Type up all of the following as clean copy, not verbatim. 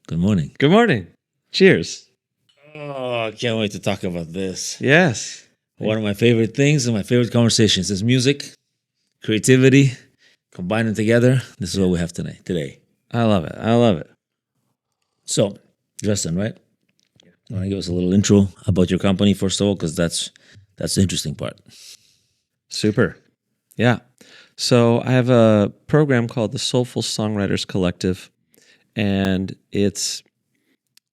Good morning. Good morning. Cheers. Oh, I can't wait to talk about this. Yes. One of my favorite things and my favorite conversations is music, creativity, combine them together. This is what we have today. I love it. I love it. So, Justin, right? Want to give us a little intro about your company first of all, because that's the interesting part. Super. Yeah. So I have a program called the Soulful Songwriters Collective, and it's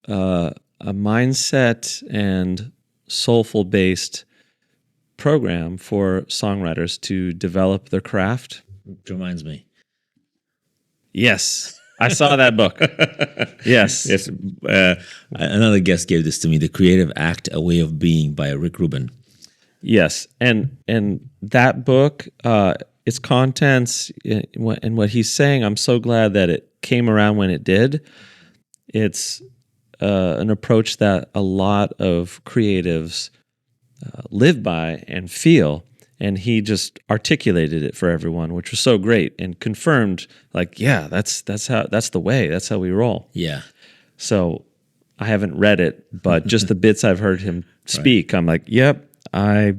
a mindset and soulful based program for songwriters to develop their craft. Which reminds me. Yes. I saw that book. Yes. Yes. Another guest gave this to me, The Creative Act, A Way of Being by Rick Rubin. Yes. And that book, its contents and what he's saying, I'm so glad that it came around when it did. It's an approach that a lot of creatives live by and feel, and he just articulated it for everyone, which was so great and confirmed, like, yeah, that's the way, that's how we roll. Yeah. So I haven't read it, but just the bits I've heard him speak, right. I'm like, yep, I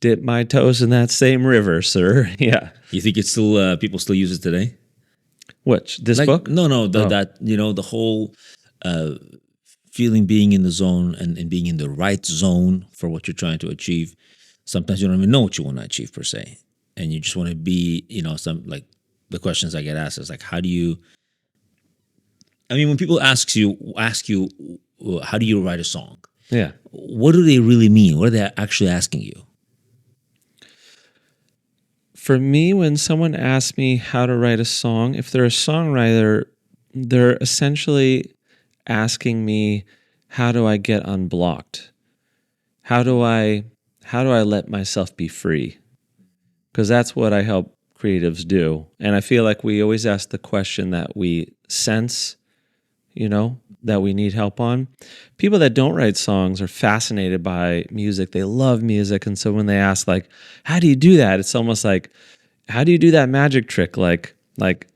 dip my toes in that same river, sir. Yeah. You think it's still people still use it today? Which this book? No, that the whole feeling, being in the zone and being in the right zone for what you're trying to achieve. Sometimes you don't even know what you want to achieve per se, and you just want to be, some like the questions I get asked is like, how do you? I mean, when people ask you, how do you write a song? Yeah. What do they really mean? What are they actually asking you? For me, when someone asks me how to write a song, if they're a songwriter, they're essentially asking me, how do I get unblocked? How do I let myself be free? Because that's what I help creatives do. And I feel like we always ask the question that we sense, that we need help on. People that don't write songs are fascinated by music. They love music. And so when they ask, like, how do you do that? It's almost like, how do you do that magic trick? Like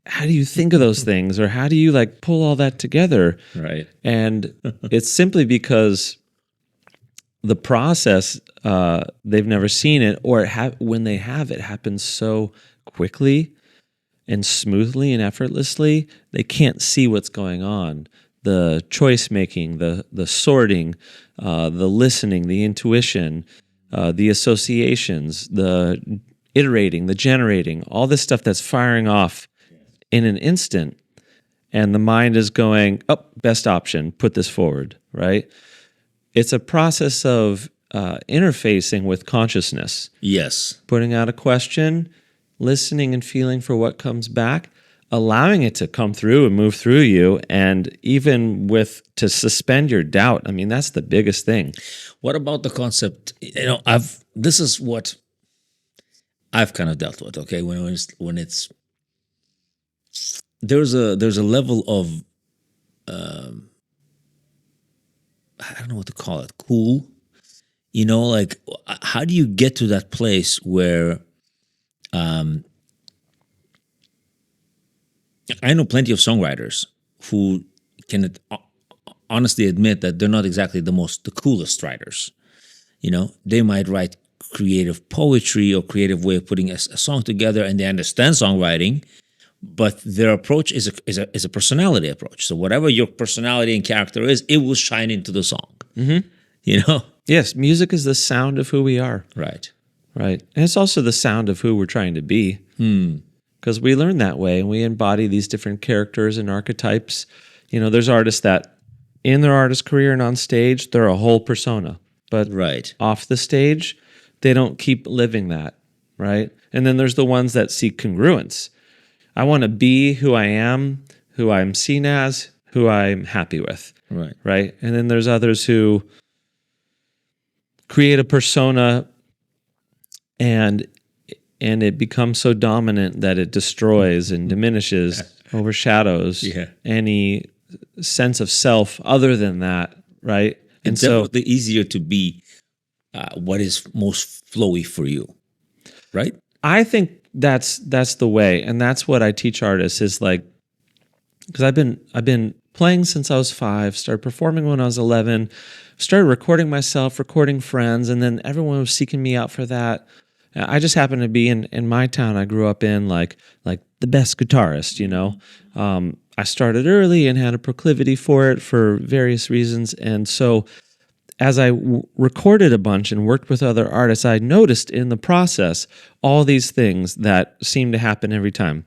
how do you think of those things? Or how do you like pull all that together? Right. And it's simply because the process, they've never seen it, or when they have, it happens so quickly and smoothly and effortlessly, they can't see what's going on. The choice making, the sorting, the listening, the intuition, the associations, the iterating, the generating, all this stuff that's firing off in an instant. And the mind is going, oh, best option, put this forward, right? It's a process of interfacing with consciousness. Yes. Putting out a question, listening and feeling for what comes back, allowing it to come through and move through you, and even to suspend your doubt. I mean, that's the biggest thing. What about the concept? This is what I've kind of dealt with. Okay, when it's there's a level of I don't know what to call it. Cool, like how do you get to that place where I know plenty of songwriters who can honestly admit that they're not exactly the coolest writers. They might write creative poetry or creative way of putting a song together, and they understand songwriting, but their approach is a personality approach. So whatever your personality and character is, it will shine into the song. Mm-hmm. Yes, music is the sound of who we are. Right. And it's also the sound of who we're trying to be. Because we learn that way, and we embody these different characters and archetypes. There's artists that in their artist career and on stage, they're a whole persona. But off the stage, they don't keep living that, right? And then there's the ones that seek congruence. I want to be who I am, who I'm seen as, who I'm happy with. Right. And then there's others who create a persona and it becomes so dominant that it destroys and diminishes, overshadows any sense of self other than that, right? And it's definitely easier to be what is most flowy for you, right? I think that's the way, and that's what I teach artists is like, because I've been playing since I was 5, started performing when I was 11, started recording myself, recording friends, and then everyone was seeking me out for that. I just happened to be in my town I grew up in, like the best guitarist, you know. I started early and had a proclivity for it for various reasons. And so as I recorded a bunch and worked with other artists, I noticed in the process all these things that seem to happen every time.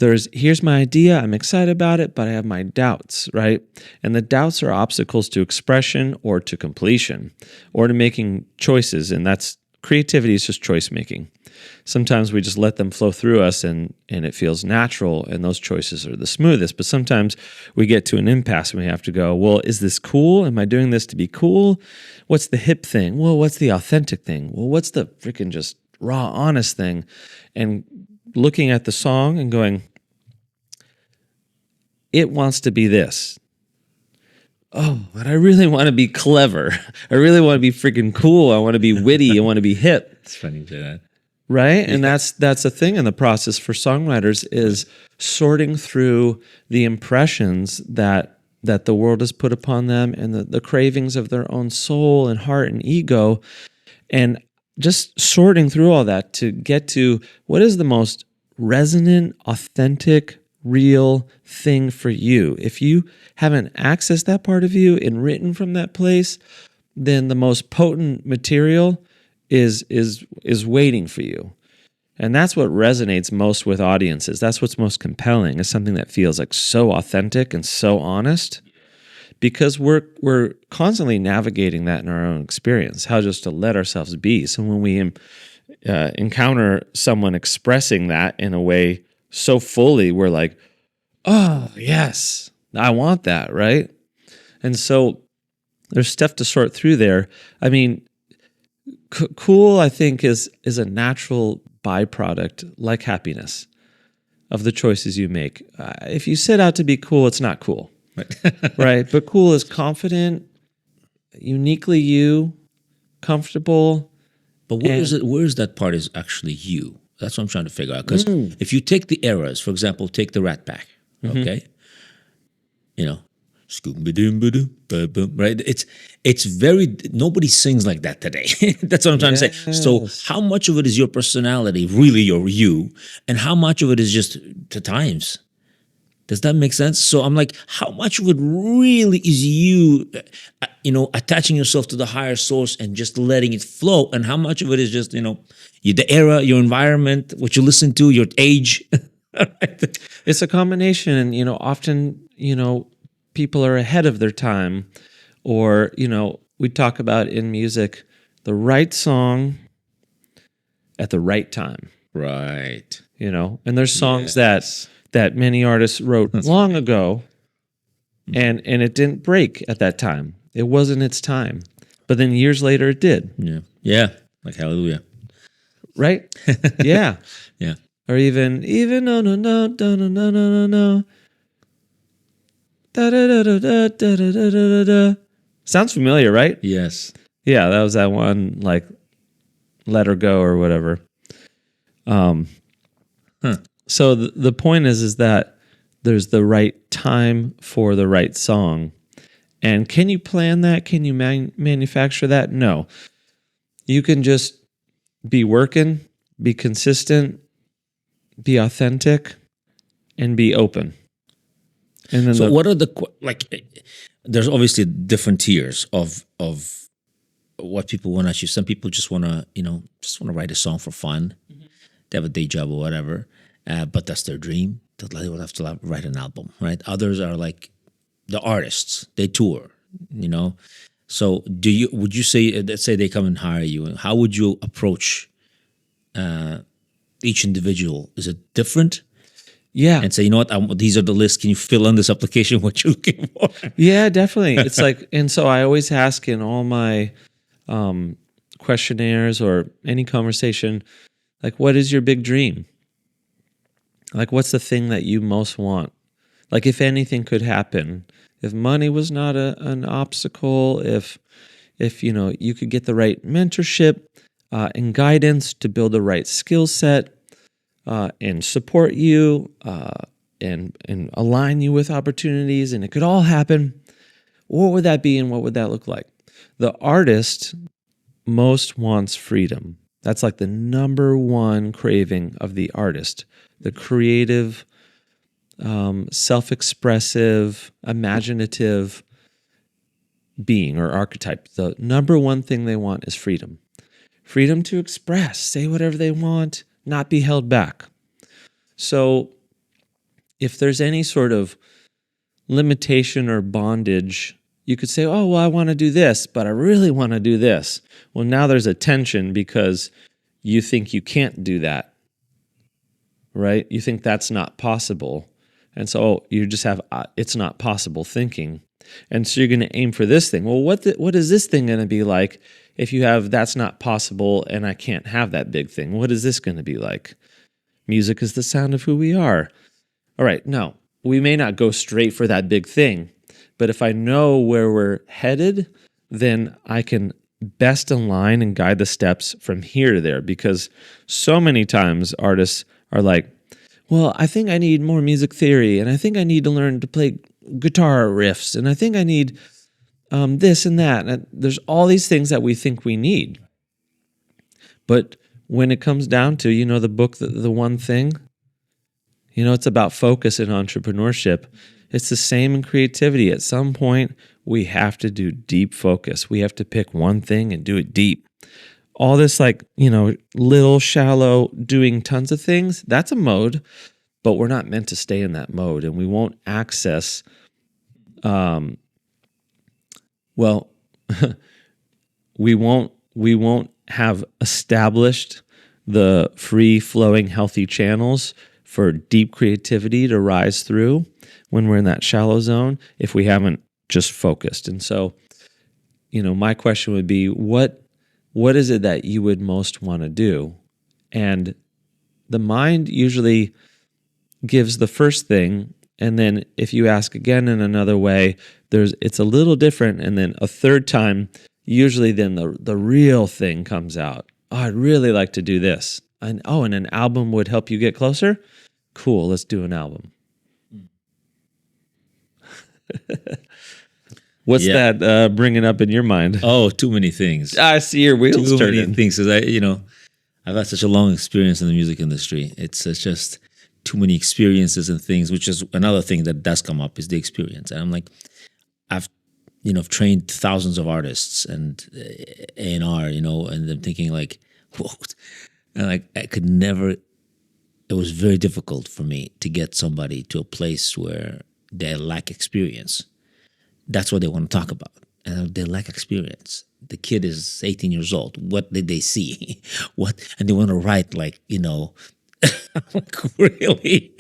Here's my idea, I'm excited about it, but I have my doubts, right? And the doubts are obstacles to expression or to completion or to making choices, and that's creativity is just choice making. Sometimes we just let them flow through us and it feels natural and those choices are the smoothest. But sometimes we get to an impasse and we have to go, well, is this cool? Am I doing this to be cool? What's the hip thing? Well, what's the authentic thing? Well, what's the freaking just raw, honest thing? And looking at the song and going, it wants to be this. Oh, but I really want to be clever. I really want to be freaking cool. I want to be witty. I want to be hip. It's funny to say that. Right? And that's a thing in the process for songwriters is sorting through the impressions that the world has put upon them and the cravings of their own soul and heart and ego, and just sorting through all that to get to what is the most resonant, authentic, real thing for you. If you haven't accessed that part of you and written from that place, then the most potent material is waiting for you. And that's what resonates most with audiences. That's what's most compelling, is something that feels like so authentic and so honest, because we're constantly navigating that in our own experience, how just to let ourselves be. So when we encounter someone expressing that in a way so fully, we're like, oh, yes, I want that, right? And so there's stuff to sort through there. I mean, cool, I think, is a natural byproduct, like happiness, of the choices you make. If you set out to be cool, it's not cool, right? But cool is confident, uniquely you, comfortable. But where is that part is actually you? That's what I'm trying to figure out. Because if you take the eras, for example, take the Rat Pack, okay? You know, right? It's very, nobody sings like that today. That's what I'm trying to say. So how much of it is your personality, really your you, and how much of it is just the times? Does that make sense? So I'm like, how much of it really is you, attaching yourself to the higher source and just letting it flow? And how much of it is just, the era, your environment, what you listen to, your age? It's a combination. And, often, people are ahead of their time, or, we talk about in music, the right song at the right time. Right. And there's songs that many artists wrote long ago, and it didn't break at that time. It wasn't its time. But then years later it did. Yeah. Yeah. Like Hallelujah. Right? Yeah. Yeah. Or even no no no no no no no no da da da da da da da da da. Sounds familiar, right? Yes. Yeah, that was that one, like Let Her Go or whatever. So the point is that there's the right time for the right song. And can you plan that? Can you manufacture that? No. You can just be working, be consistent, be authentic, and be open. And then so what are there's obviously different tiers of what people want to achieve. Some people just want to write a song for fun. They have a day job or whatever. But that's their dream. They would have to write an album, right? Others are like the artists. They tour, So would you say, let's say they come and hire you, how would you approach each individual? Is it different? Yeah. And say, you know what, these are the lists. Can you fill in this application what you're looking for? Yeah, definitely. It's like, and so I always ask in all my questionnaires or any conversation, like, what is your big dream? Like, what's the thing that you most want? Like, if anything could happen, if money was not an obstacle, if you could get the right mentorship and guidance to build the right skill set and support you, and align you with opportunities, and it could all happen, what would that be and what would that look like? The artist most wants freedom. That's like the number one craving of the artist, the creative, self-expressive, imaginative being or archetype. The number one thing they want is freedom. Freedom to express, say whatever they want, not be held back. So if there's any sort of limitation or bondage, you could say, oh, well, I want to do this, but I really want to do this. Well, now there's a tension because you think you can't do that, right? You think that's not possible. And so you just have it's not possible thinking. And so you're going to aim for this thing. Well, what is this thing going to be like if you have that's not possible and I can't have that big thing? What is this going to be like? Music is the sound of who we are. All right, no, we may not go straight for that big thing, but if I know where we're headed, then I can best align and guide the steps from here to there, because so many times artists are like, well, I think I need more music theory, and I think I need to learn to play guitar riffs, and I think I need this and that. And there's all these things that we think we need. But when it comes down to, the book, the one thing, it's about focus in entrepreneurship. It's the same in creativity. At some point, we have to do deep focus. We have to pick one thing and do it deep. All this little shallow doing tons of things, that's a mode, but we're not meant to stay in that mode, and we won't access, we won't have established the free-flowing, healthy channels for deep creativity to rise through when we're in that shallow zone if we haven't just focused. And so, my question would be, what is it that you would most want to do? And the mind usually gives the first thing, and then if you ask again in another way, it's a little different, and then a third time, usually then the real thing comes out. Oh, I'd really like to do this. And an album would help you get closer? Cool, let's do an album. What's that bringing up in your mind? Oh, too many things. I see your wheels turning. Too many things. Because I've had such a long experience in the music industry. It's just too many experiences and things, which is another thing that does come up is the experience. And I'm like, I've trained thousands of artists and A&R, and I'm thinking like, whoa. And like, I could never, it was very difficult for me to get somebody to a place where they lack experience. That's what they want to talk about. And they lack experience. The kid is 18 years old. What did they see? And they want to write like, like, really?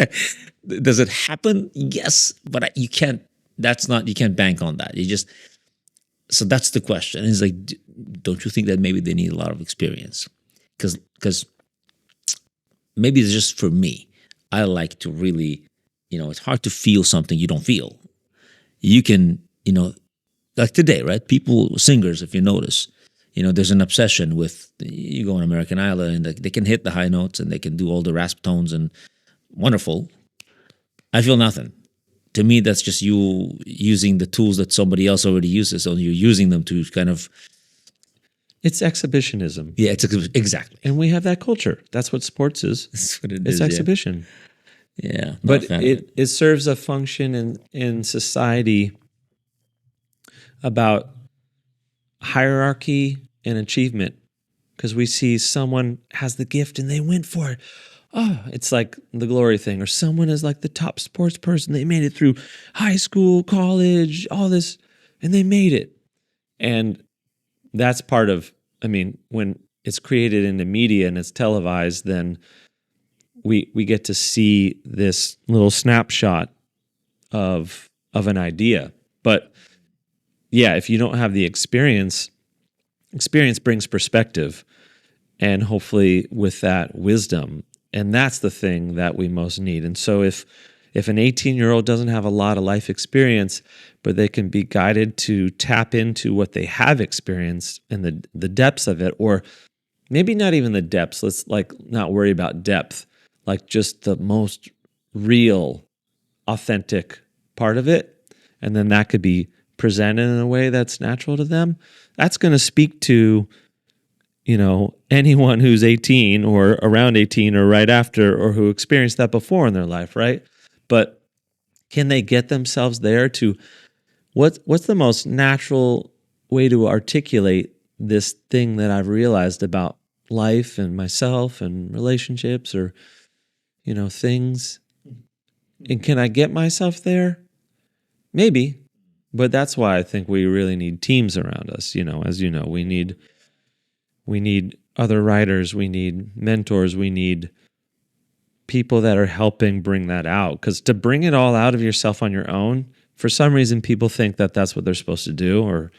Does it happen? Yes, but you can't bank on that. So that's the question. It's like, don't you think that maybe they need a lot of experience? Because maybe it's just for me. I like to really, it's hard to feel something you don't feel. You can, like today, right? Singers, if you notice, there's an obsession with, you go on American Idol and they can hit the high notes and they can do all the rasp tones and wonderful. I feel nothing. To me, that's just you using the tools that somebody else already uses, so you're using them to kind of... It's exhibitionism. Yeah, exactly. And we have that culture. That's what sports is. That's what it is. It's exhibition. Yeah. But it serves a function in society about hierarchy and achievement, because we see someone has the gift and they went for it. Oh, it's like the glory thing. Or someone is like the top sports person. They made it through high school, college, all this, and they made it. And that's part of, when it's created into media and it's televised, then we get to see this little snapshot of an idea. But yeah, if you don't have the experience brings perspective, and hopefully with that, wisdom. And that's the thing that we most need. And so if an 18-year-old doesn't have a lot of life experience, but they can be guided to tap into what they have experienced and the depths of it, or maybe not even the depths, let's not worry about depth, like just the most real authentic part of it, and then that could be presented in a way that's natural to them, that's going to speak to, anyone who's 18 or around 18 or right after, or who experienced that before in their life, right? But can they get themselves there to what's the most natural way to articulate this thing that I've realized about life and myself and relationships, or things? And can I get myself there? Maybe. But that's why I think we really need teams around us. As you know, we need other writers, we need mentors, we need people that are helping bring that out. Because to bring it all out of yourself on your own, for some reason, people think that that's what they're supposed to do,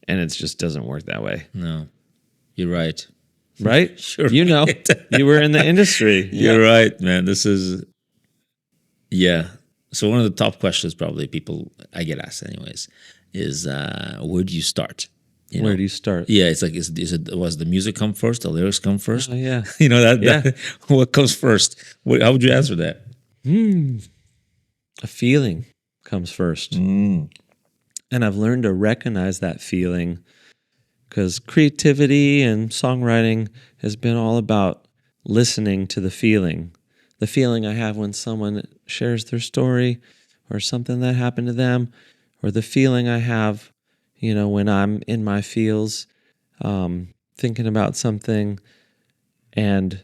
and it just doesn't work that way. No, you're right. Right? Sure. You were in the industry. You're right, man. This is, yeah. So one of the top questions probably I get asked anyways is, where do you start? Where do you start? Yeah, it's like, was the music come first, the lyrics come first? Oh, yeah. that what comes first? How would you answer that? A feeling comes first. And I've learned to recognize that feeling, because creativity and songwriting has been all about listening to the feeling I have when someone shares their story or something that happened to them, or the feeling I have, when I'm in my feels, thinking about something. And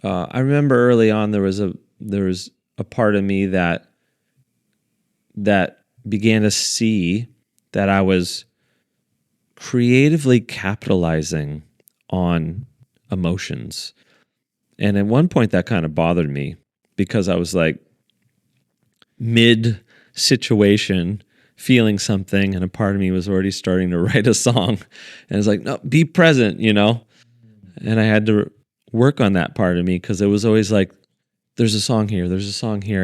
I remember early on there was a part of me that began to see that I was creatively capitalizing on emotions. And at one point that kind of bothered me, because I was like mid situation feeling something, and a part of me was already starting to write a song. And it's like, no, be present, And I had to work on that part of me, because it was always like, there's a song here,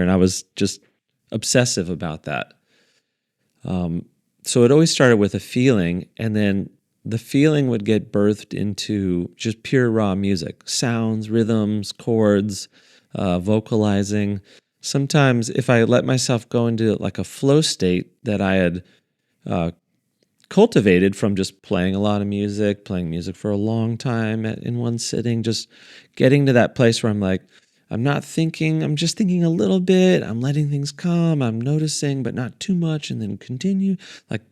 and I was just obsessive about that. So it always started with a feeling, and then the feeling would get birthed into just pure raw music, sounds, rhythms, chords, vocalizing. Sometimes if I let myself go into like a flow state that I had cultivated from just playing a lot of music, playing music for a long time in one sitting, just getting to that place where I'm like, I'm not thinking, I'm just thinking a little bit, I'm letting things come, I'm noticing, but not too much, and then continue. Like,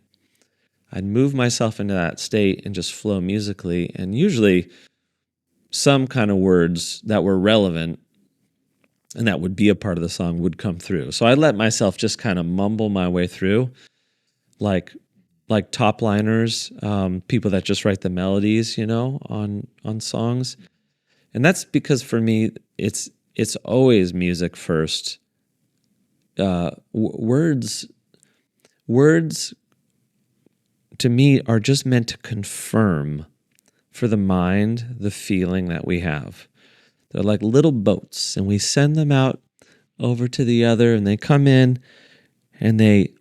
I'd move myself into that state and just flow musically, and usually some kind of words that were relevant and that would be a part of the song would come through. So I let myself just kind of mumble my way through, like top liners, people that just write the melodies, on songs. And that's because for me, it's always music first. Words to me are just meant to confirm for the mind the feeling that we have. They're like little boats, and we send them out over to the other, and they come in, and they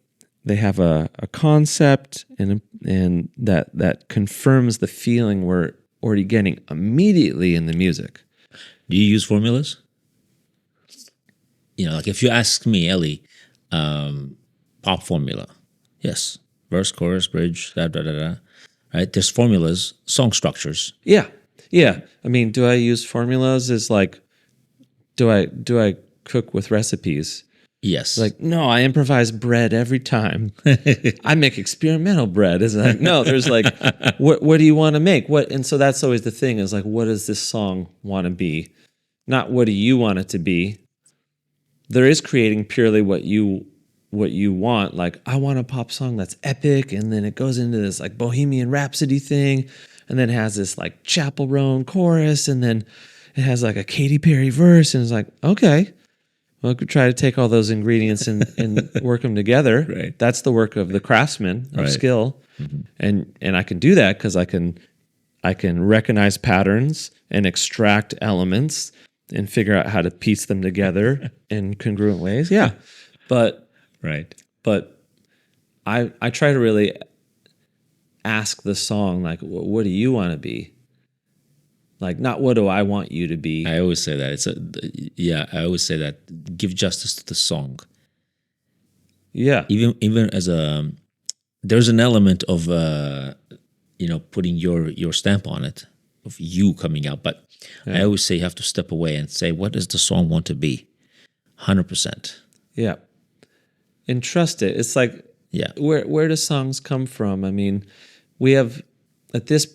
have a concept, and that confirms the feeling we're already getting immediately in the music. Do you use formulas? Like if you ask me, Ellie, pop formula, yes, verse, chorus, bridge, da da da da. Right? There's formulas, song structures. Yeah. I mean, do I use formulas? Is like, do I cook with recipes? Yes. Like, no, I improvise bread every time. I make experimental bread. It's like, no, there's like, what do you want to make? And so that's always the thing, is like, what does this song want to be? Not what do you want it to be? There is creating purely what you want. Like, I want a pop song that's epic, and then it goes into this like Bohemian Rhapsody thing, and then it has this like Chapel Roan chorus, and then it has like a Katy Perry verse, and it's like, okay, well, I could try to take all those ingredients and work them together. Right. That's the work of the craftsman of right. skill, and I can do that because I can recognize patterns and extract elements and figure out how to piece them together in congruent ways. Yeah, but I try to really ask the song, like, what do you want to be? Like, not what do I want you to be? I always say that. I always say that. Give justice to the song. Yeah. Even as there's an element of putting your stamp on it, of you coming out. But I always say you have to step away and say, what does the song want to be? 100%. Yeah. And trust it. It's like, Yeah. where do songs come from? I mean, we have at this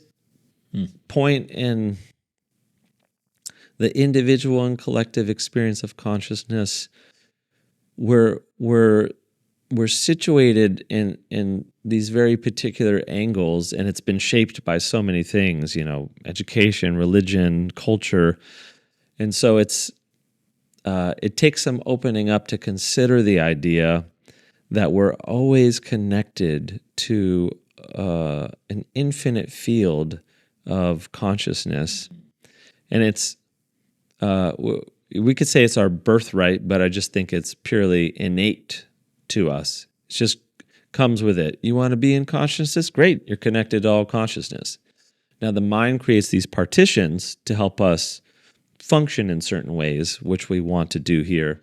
point in the individual and collective experience of consciousness, we're situated in these very particular angles, and it's been shaped by so many things, education, religion, culture. And so it takes some opening up to consider the idea that we're always connected to an infinite field of consciousness. And it's, we could say it's our birthright, but I just think it's purely innate to us. It just comes with it. You want to be in consciousness? Great. You're connected to all consciousness. Now, the mind creates these partitions to help us function in certain ways, which we want to do here.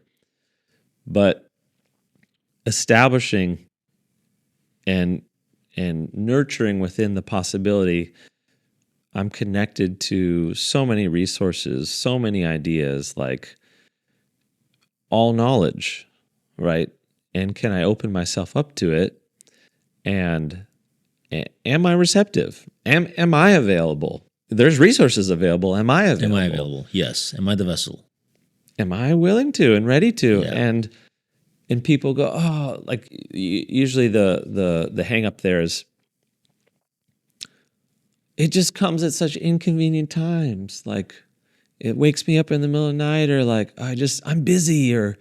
But establishing and nurturing within the possibility, I'm connected to so many resources, so many ideas, like all knowledge, right? And can I open myself up to it? And am I receptive? Am I available? There's resources available. Am I available? Am I available? Yes. Am I the vessel? Am I willing to and ready to? Yeah. And people go, oh, like usually the hang up there is, it just comes at such inconvenient times. Like it wakes me up in the middle of the night, or like I'm busy, or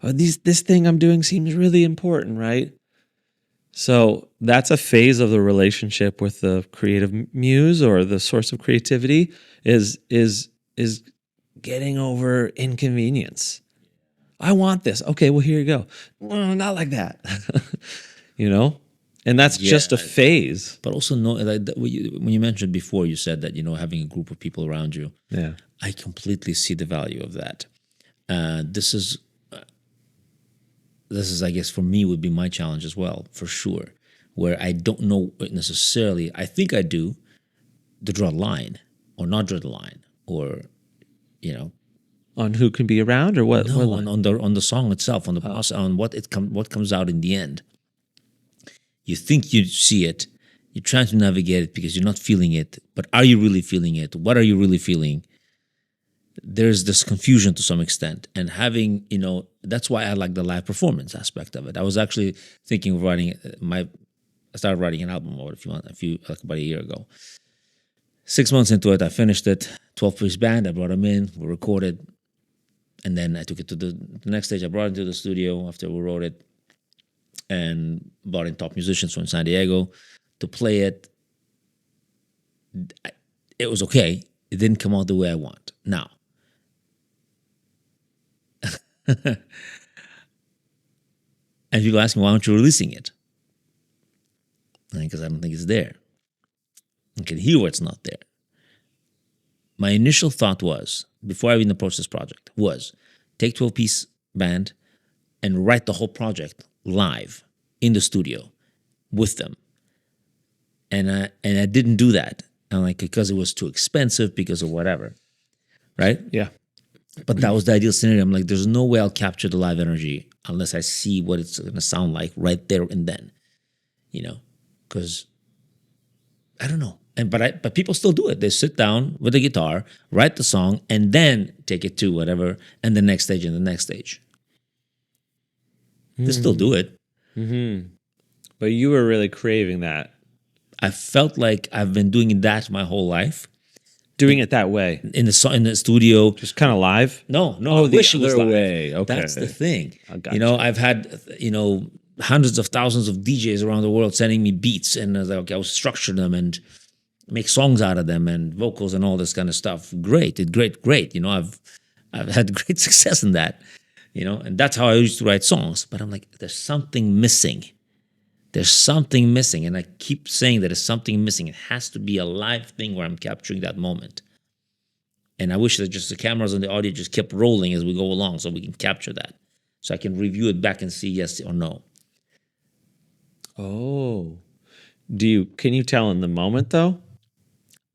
this thing I'm doing seems really important, right? So that's a phase of the relationship with the creative muse or the source of creativity is getting over inconvenience. I want this. Okay, well, here you go. Well, not like that. And that's just a phase. But also, when you mentioned before, you said that, having a group of people around you. Yeah. I completely see the value of that. This is, I guess, for me, would be my challenge as well, for sure, where I don't know necessarily, I think I do, to draw a line or not draw the line, or, On who can be around, or what? No, on the song itself, on the process, on what comes out in the end. You think you see it, you're trying to navigate it because you're not feeling it, but are you really feeling it? What are you really feeling? There's this confusion to some extent, and having, that's why I like the live performance aspect of it. I was actually thinking of writing I started writing an album about a year ago. 6 months into it, I finished it. 12-piece band. I brought them in. We recorded, and then I took it to the next stage. I brought it to the studio after we wrote it, and brought in top musicians from San Diego to play it. It was okay. It didn't come out the way I want. Now, and people ask me, why aren't you releasing it? Because I don't think it's there. I can hear what's not there. My initial thought was, before I even approached this project, was take 12-piece band and write the whole project live in the studio with them. And I didn't do that. And because it was too expensive, because of whatever. Right? Yeah. But that was the ideal scenario. I'm like, there's no way I'll capture the live energy unless I see what it's going to sound like right there and then. Because I don't know. But people still do it. They sit down with the guitar, write the song, and then take it to whatever, and the next stage and the next stage. They still do it. Mm-hmm. But you were really craving that. I felt like I've been doing that my whole life. Doing it that way. In the studio. Just kind of live? No. Oh, I wish it was live. Way. Okay. That's the thing. Gotcha. I've had, hundreds of thousands of DJs around the world sending me beats, and I was like, okay, I'll structure them and make songs out of them and vocals and all this kind of stuff. Great. I've had great success in that, and that's how I used to write songs. But I'm like, there's something missing. There's something missing. And I keep saying that there's something missing. It has to be a live thing where I'm capturing that moment. And I wish that just the cameras and the audio just kept rolling as we go along so we can capture that. So I can review it back and see yes or no. Oh. Can you tell in the moment though?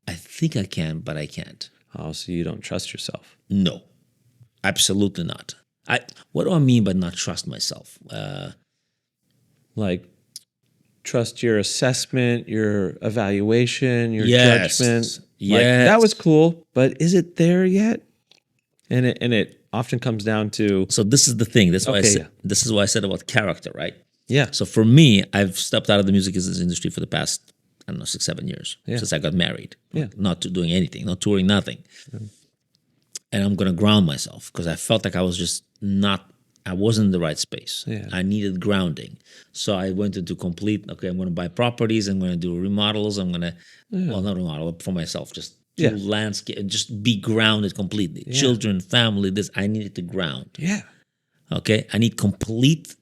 I think I can, but I can't. Oh, so you don't trust yourself. No, absolutely not. What do I mean by not trust myself? Like trust your assessment, your evaluation, your judgment. Yes, Like that was yes. cool, but is it there yet? And it often comes down to So this is the thing. That's why I okay, said yeah. this is why I said about character, right? Yeah. So for me, I've stepped out of the music business industry for the past, I don't know, 6, 7 years Yeah. since I got married. Yeah. Not doing anything, not touring, nothing. And I'm gonna ground myself because I felt like I was just not. I wasn't in the right space. Yeah. I needed grounding. So I went into complete. Okay, I'm gonna buy properties. I'm gonna do remodels. I'm gonna, well, not remodel but for myself. Just do Yeah. landscape. Just be grounded completely. Yeah. Children, family. This I needed to ground. Yeah. Okay, I need complete.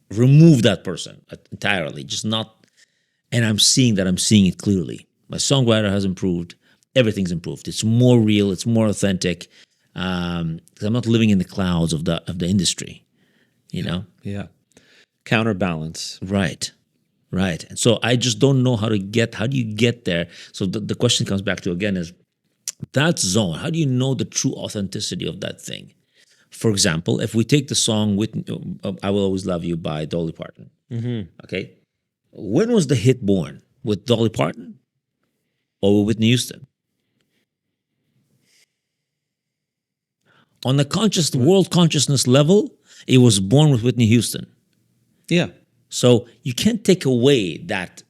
Remove that person entirely. Just not. And I'm seeing that. I'm seeing it clearly. My songwriter has improved. Everything's improved. It's more real. It's more authentic. 'Cause I'm not living in the clouds of the industry. You know. Yeah. Counterbalance. Right. Right. And so I just don't know how do you get there? So the question comes back to again is that zone. How do you know the true authenticity of that thing? For example, if we take the song I Will Always Love You by Dolly Parton. Okay. When was the hit born? With Dolly Parton or with Whitney Houston? On the world consciousness level, it was born with Whitney Houston. Yeah. So you can't take away that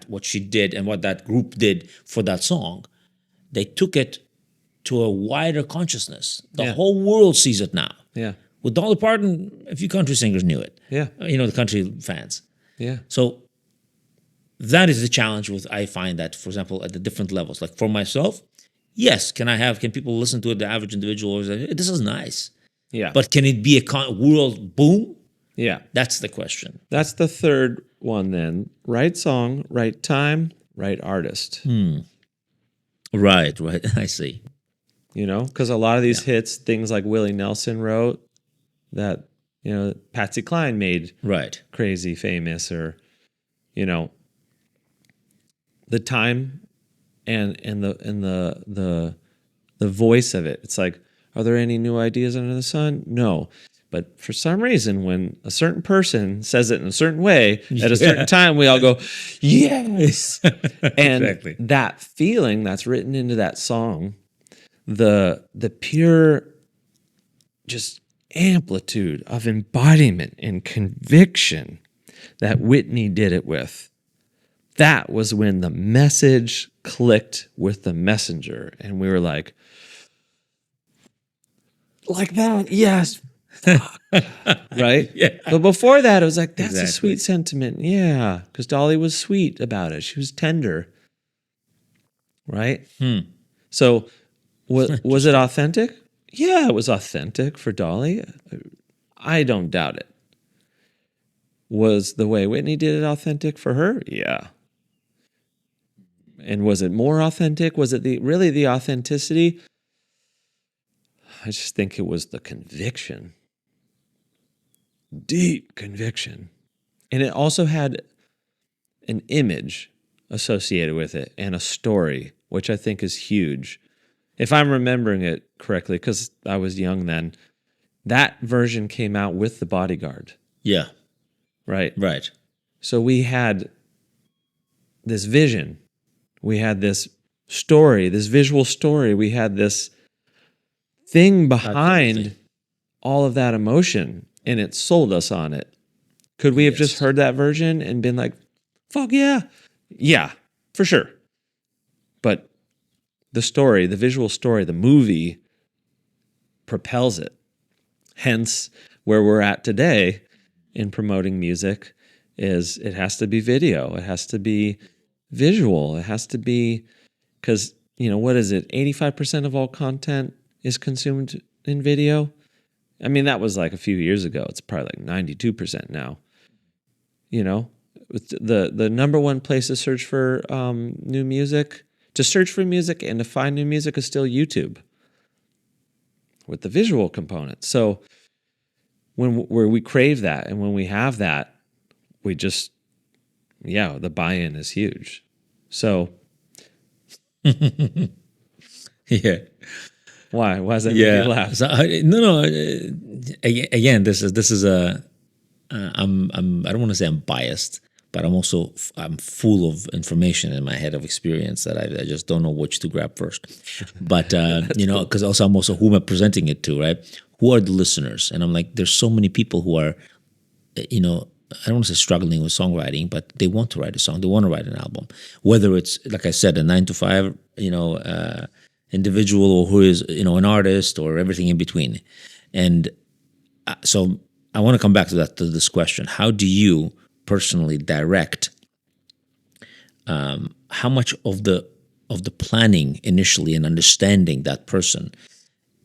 what she did and what that group did for that song. They took it to a wider consciousness. The Yeah. whole world sees it now. Yeah. With Dolly Parton, a few country singers knew it. Yeah. The country fans. Yeah. So that is the challenge with, I find that, for example, at the different levels. Like for myself, yes, can people listen to it, the average individual, or say, hey, this is nice. Yeah. But can it be a world boom? yeah. That's the question. That's the third one then. Right song, right time, right artist. Right. I see. Because a lot of these hits, things like Willie Nelson wrote that, Patsy Cline made Right. crazy famous, or, the time and the voice of it. It's like, are there any new ideas under the sun? No. But for some reason, when a certain person says it in a certain way at a certain time, we all go, yes. And Exactly. that feeling that's written into that song, the pure just amplitude of embodiment and conviction that Whitney did it with, that was when the message clicked with the messenger. And we were like that, yes. Right? Yeah. But before that, it was like, that's a Exactly. sweet sentiment. Yeah. Because Dolly was sweet about it. She was tender. Right? So was it authentic? Yeah, it was authentic for Dolly. I don't doubt it. Was the way Whitney did it authentic for her? Yeah. And was it more authentic? Was it really the authenticity? I just think it was the conviction. Deep conviction. And it also had an image associated with it and a story, which I think is huge. If I'm remembering it correctly, because I was young then, that version came out with The Bodyguard, Yeah. right? Right. So we had this vision. We had this story, this visual story. We had this thing behind Absolutely. all of that emotion, and it sold us on it. Could we have just Yes. heard that version and been like, fuck yeah? Yeah, for sure. But the story, the visual story, the movie propels it. Hence, where we're at today in promoting music is it has to be video. It has to be visual. It has to be, because, what is it? 85% of all content is consumed in video. I mean, that was like a few years ago. It's probably like 92% now. The number one place to search for new music, to search for music and to find new music is still YouTube with the visual component. So where we crave that and when we have that, we just, yeah, the buy-in is huge. So Yeah. why does that make you Yeah. laugh? So no. Again, this is a. I don't want to say I'm biased, but I'm full of information in my head of experience that I just don't know which to grab first. But Cool. because also I'm also who am I presenting it to, right? Who are the listeners? And I'm like, there's so many people who are, I don't want to say struggling with songwriting, but they want to write a song. They want to write an album, whether it's like I said, a 9 to 5, individual, or who is an artist, or everything in between. And so I want to come back to this question: how do you personally direct how much of the planning initially and understanding that person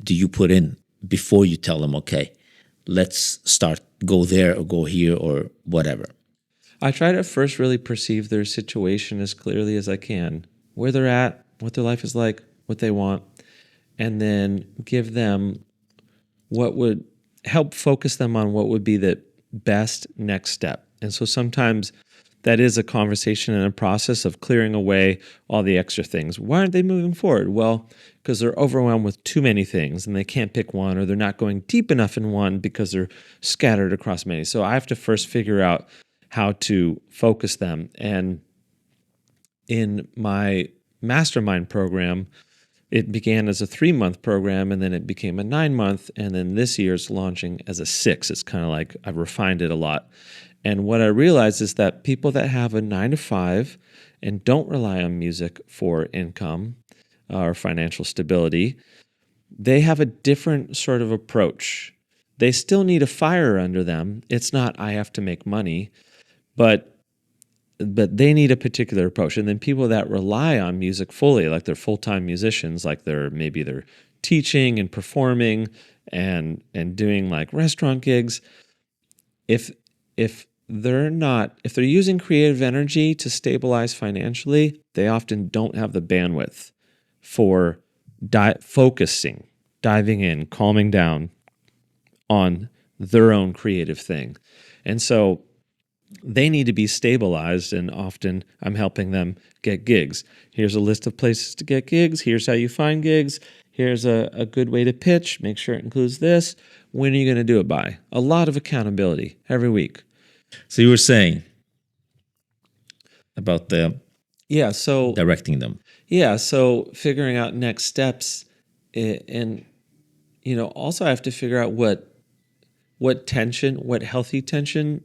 do you put in before you tell them, okay, let's start, go there or go here or whatever? I try to first really perceive their situation as clearly as I can, where they're at, what their life is like, what they want, and then give them what would help focus them on what would be the best next step. And so sometimes that is a conversation and a process of clearing away all the extra things. Why aren't they moving forward? Well, because they're overwhelmed with too many things and they can't pick one, or they're not going deep enough in one because they're scattered across many. So I have to first figure out how to focus them. And in my mastermind program, it began as a 3-month program, and then it became a 9-month, and then this year's launching as a 6. It's kind of like I've refined it a lot. And what I realized is that people that have a 9 to 5 and don't rely on music for income or financial stability, they have a different sort of approach. They still need a fire under them. It's not, I have to make money, but they need a particular approach. And then people that rely on music fully, like they're full-time musicians, like they're teaching and performing and doing like restaurant gigs. If they're using creative energy to stabilize financially, they often don't have the bandwidth for focusing, diving in, calming down on their own creative thing. And so they need to be stabilized, and often I'm helping them get gigs. Here's a list of places to get gigs. Here's how you find gigs. Here's a good way to pitch. Make sure it includes this. When are you going to do it by? A lot of accountability every week. So you were saying about the So directing them. so figuring out next steps, and also I have to figure out what tension, what healthy tension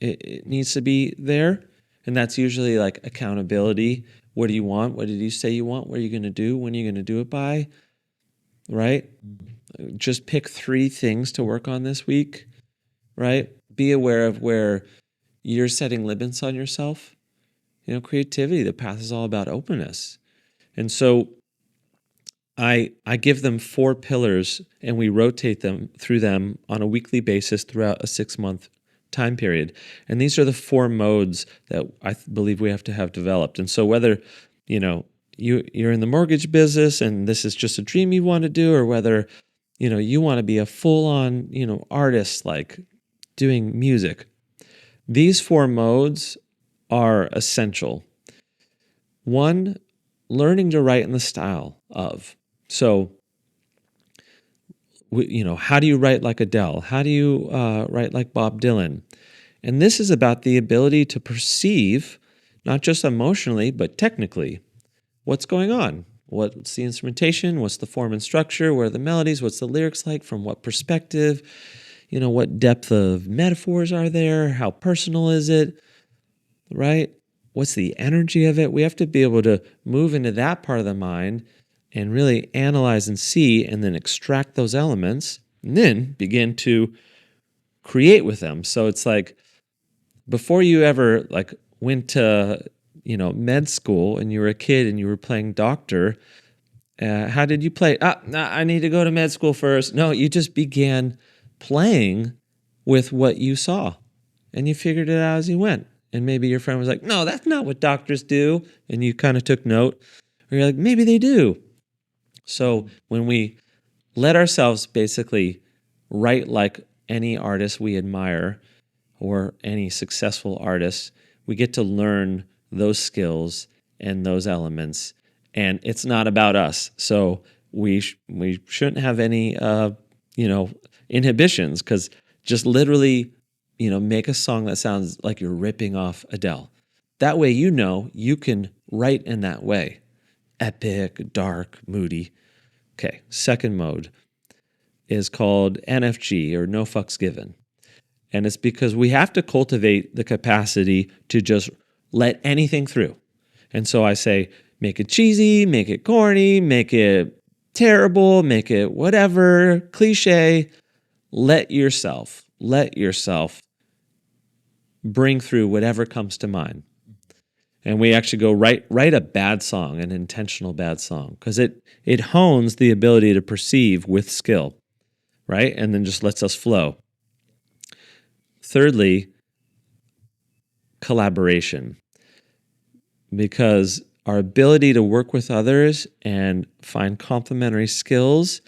it needs to be there. And that's usually like accountability. What do you want? What did you say you want? What are you going to do? When are you going to do it by? Right? Just pick 3 things to work on this week, right? Be aware of where you're setting limits on yourself. Creativity, the path is all about openness. And so I give them 4 pillars, and we rotate them through them on a weekly basis throughout a 6-month time period. And these are the 4 modes that I believe we have to have developed. And so whether, you're in the mortgage business and this is just a dream you want to do, or whether, you want to be a full-on, artist, like doing music, these 4 modes are essential. 1, learning to write in the style of. So, how do you write like Adele? How do you write like Bob Dylan? And this is about the ability to perceive, not just emotionally, but technically, what's going on. What's the instrumentation? What's the form and structure? What are the melodies? What's the lyrics like? From what perspective? What depth of metaphors are there? How personal is it? Right? What's the energy of it? We have to be able to move into that part of the mind and really analyze and see, and then extract those elements, and then begin to create with them. So it's like, before you ever like went to med school and you were a kid and you were playing doctor, how did you play? I need to go to med school first. No, you just began playing with what you saw, and you figured it out as you went. And maybe your friend was like, no, that's not what doctors do. And you kind of took note. Or you're like, maybe they do. So when we let ourselves basically write like any artist we admire, or any successful artist, we get to learn those skills and those elements, and it's not about us. So we shouldn't have any inhibitions, because just literally make a song that sounds like you're ripping off Adele. That way you can write in that way. Epic, dark, moody. Okay, second mode is called NFG, or no fucks given. And it's because we have to cultivate the capacity to just let anything through. And so I say, make it cheesy, make it corny, make it terrible, make it whatever, cliche. Let yourself bring through whatever comes to mind. And we actually go write a bad song, an intentional bad song, because it hones the ability to perceive with skill, right? And then just lets us flow. Thirdly, collaboration, because our ability to work with others and find complementary skills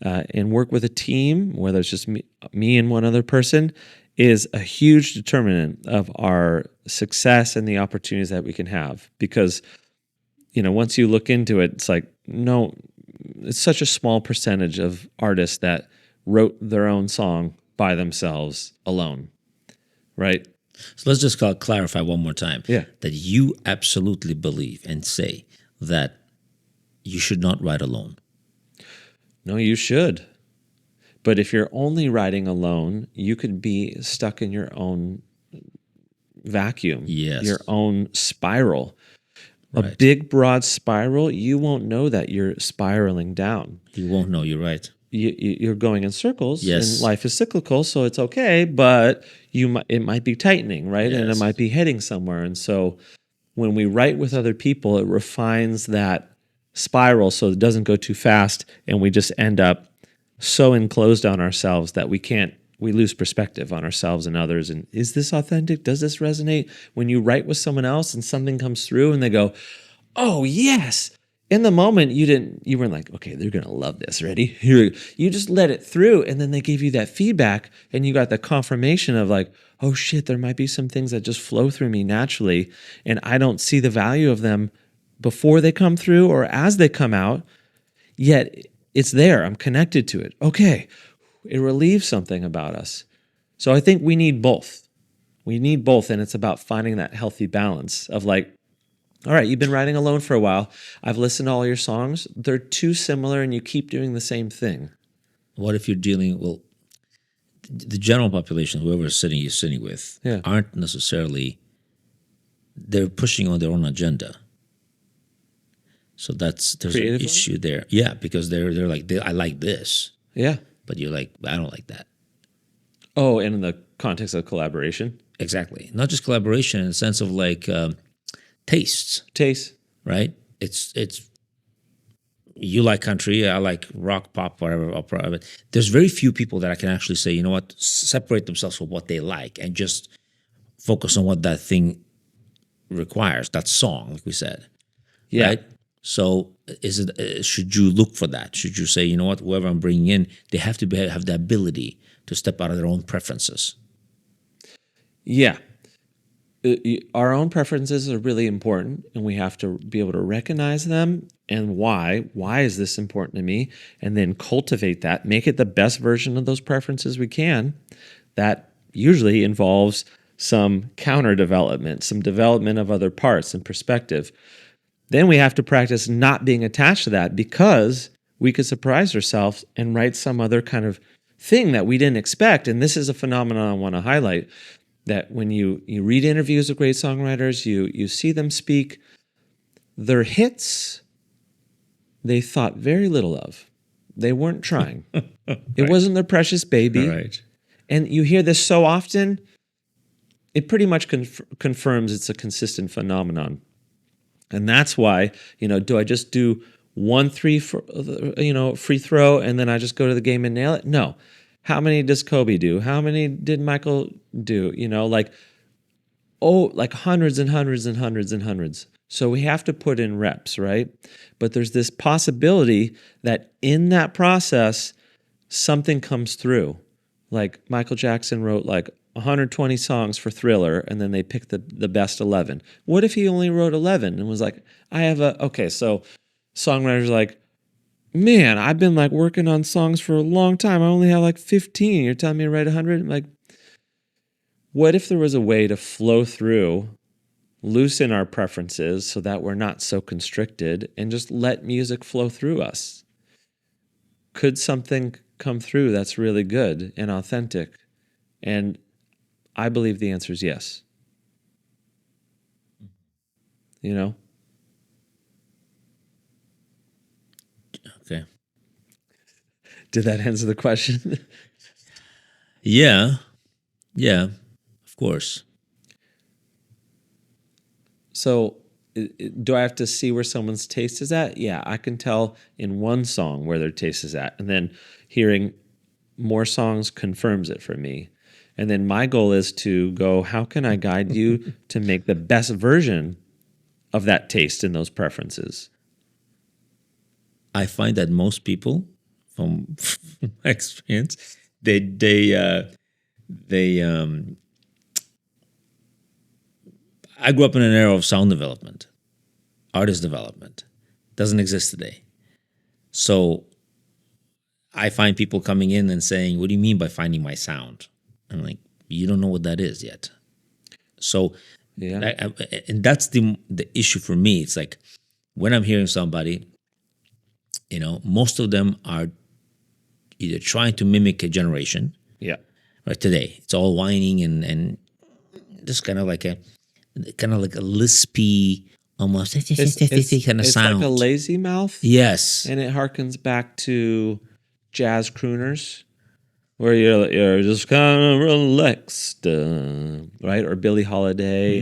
and work with a team, whether it's just me and one other person, is a huge determinant of our success and the opportunities that we can have. Because, once you look into it, it's like, no, it's such a small percentage of artists that wrote their own song by themselves alone, right? So let's just clarify one more time. Yeah. That you absolutely believe and say that you should not write alone. No, you should. But if you're only writing alone, you could be stuck in your own vacuum, Yes. your own spiral. Right. A big, broad spiral, you won't know that you're spiraling down. You won't know, you're right. You're going in circles, Yes. and life is cyclical, so it's okay, but it might be tightening, right? Yes. And it might be heading somewhere. And so when we write with other people, it refines that spiral so it doesn't go too fast, and we just end up so enclosed on ourselves that we lose perspective on ourselves and others. And is this authentic? Does this resonate? When you write with someone else and something comes through and they go, oh, yes. In the moment, you weren't like, okay, they're going to love this. Ready? Here. You just let it through. And then they gave you that feedback and you got the confirmation of like, oh shit, there might be some things that just flow through me naturally. And I don't see the value of them before they come through or as they come out, yet it's there. I'm connected to it. Okay. It relieves something about us. So I think we need both. We need both. And it's about finding that healthy balance of like, all right, you've been writing alone for a while. I've listened to all your songs. They're too similar and you keep doing the same thing. What if you're dealing, the general population, whoever you're sitting with, aren't necessarily, they're pushing on their own agenda. So there's an issue there. Yeah, because they're like, I like this. Yeah. But you're like, I don't like that. Oh, and in the context of collaboration? Exactly. Not just collaboration in the sense of like tastes. Taste. Right? It's you like country, I like rock, pop, whatever, opera. But there's very few people that I can actually say, you know what, separate themselves from what they like and just focus on what that thing requires, that song, like we said. Yeah. Right? So should you look for that? Should you say, you know what, whoever I'm bringing in, they have to have the ability to step out of their own preferences? Yeah. Our own preferences are really important, and we have to be able to recognize them and why. Why is this important to me? And then cultivate that, make it the best version of those preferences we can. That usually involves some counter development, some development of other parts and perspective. Then we have to practice not being attached to that, because we could surprise ourselves and write some other kind of thing that we didn't expect. And this is a phenomenon I want to highlight, that when you read interviews with great songwriters, you see them speak, their hits, they thought very little of. They weren't trying. Right. It wasn't their precious baby. Right. And you hear this so often, it pretty much confirms it's a consistent phenomenon. And that's why, do I just do one free throw and then I just go to the game and nail it? No. How many does Kobe do? How many did Michael do? Like hundreds and hundreds and hundreds and hundreds. So we have to put in reps, right? But there's this possibility that in that process, something comes through. Like Michael Jackson wrote like 120 songs for Thriller, and then they picked the best 11. What if he only wrote 11 and was like, so songwriters are like, man, I've been like working on songs for a long time. I only have like 15. You're telling me to write 100? I'm like, what if there was a way to flow through, loosen our preferences so that we're not so constricted, and just let music flow through us? Could something come through that's really good and authentic? And I believe the answer is yes. You know? Okay. Did that answer the question? Yeah. Yeah. Of course. So, do I have to see where someone's taste is at? Yeah, I can tell in one song where their taste is at. And then hearing more songs confirms it for me. And then my goal is to go, how can I guide you to make the best version of that taste and those preferences? I find that most people, from my experience, I grew up in an era of sound development, artist development. Doesn't exist today. So I find people coming in and saying, "What do you mean by finding my sound?" I'm like, "You don't know what that is yet." So, Yeah. and that's the issue for me. It's like when I'm hearing somebody, most of them are either trying to mimic a generation. Yeah. Right today, it's all whining and just kind of like a lispy, almost kind of It's sound. like a lazy mouth. Yes. And it harkens back to jazz crooners, where you're just kind of relaxed, right? Or Billie Holiday,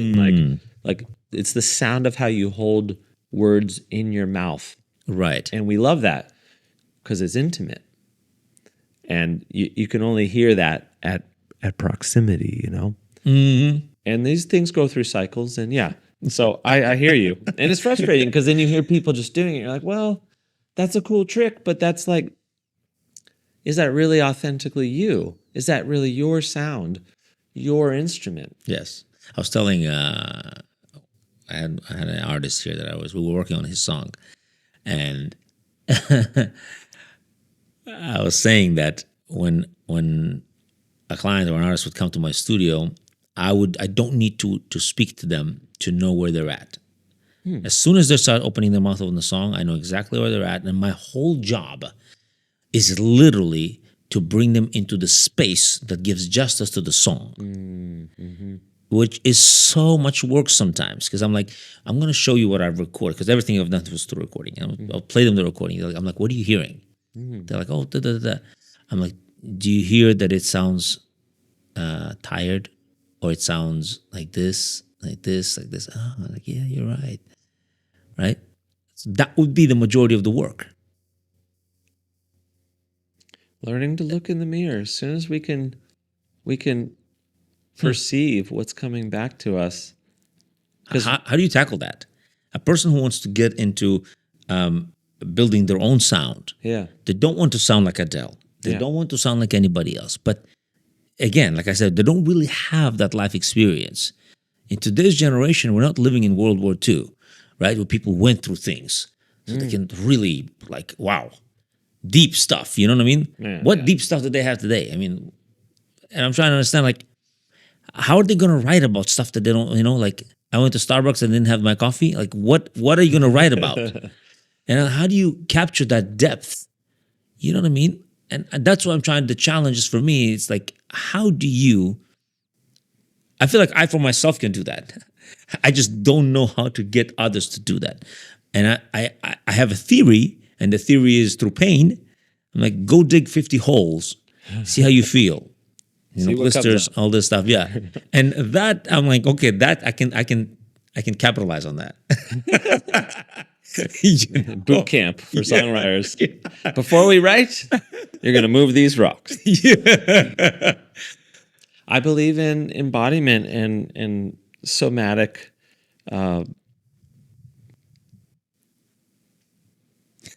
like it's the sound of how you hold words in your mouth, Right. and we love that because it's intimate, and you can only hear that at proximity, Mm-hmm. And these things go through cycles, and yeah. So I hear you, and it's frustrating because then you hear people just doing it. You're like, well, that's a cool trick, but that's like, is that really authentically you? Is that really your sound, your instrument? Yes. I was telling, I had an artist here that we were working on his song, and I was saying that when a client or an artist would come to my studio, I don't need to speak to them to know where they're at. As soon as they start opening their mouth on the song, I know exactly where they're at, and my whole job is literally to bring them into the space that gives justice to the song, which is so much work sometimes. Because I'm like, I'm going to show you what I've recorded, because everything I've done was through recording. I'll play them the recording. I'm like, what are you hearing? They're like, oh, da da da. I'm like, do you hear that it sounds tired, or it sounds like this, like this, like this? Oh, I'm like, yeah, you're right. Right? So that would be the majority of the work. Learning to look in the mirror. As soon as we can perceive what's coming back to us. How do you tackle that? A person who wants to get into building their own sound, Yeah. they don't want to sound like Adele. They don't want to sound like anybody else. But again, like I said, they don't really have that life experience. In today's generation, we're not living in World War II, right? Where people went through things. So they can really, like, wow, deep stuff. You know what I mean? Yeah, What deep stuff do they have today? I mean, and I'm trying to understand, like, how are they going to write about stuff that they don't, like, I went to Starbucks and didn't have my coffee? Like, what are you going to write about? And how do you capture that depth? You know what I mean? And that's what I'm trying, the challenge is for me. It's like, how do you, I feel like I for myself can do that. I just don't know how to get others to do that. And I have a theory, and the theory is through pain. I'm like, go dig 50 holes, see how you feel. See what Blisters, comes up. all this stuff, yeah. And that I'm like, okay, that I can capitalize on that. Boot camp for songwriters. Before we write, you're going to move these rocks. Yeah. I believe in embodiment and somatic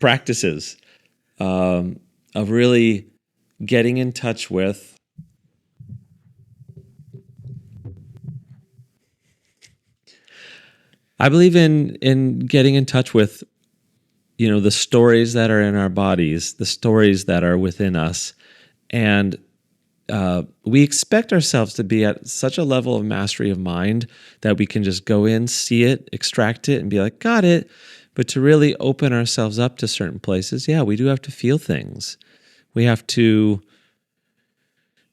practices of really getting in touch with I believe in getting in touch with, the stories that are in our bodies, the stories that are within us, and we expect ourselves to be at such a level of mastery of mind that we can just go in, see it, extract it, and be like, got it. But to really open ourselves up to certain places, we do have to feel things. We have to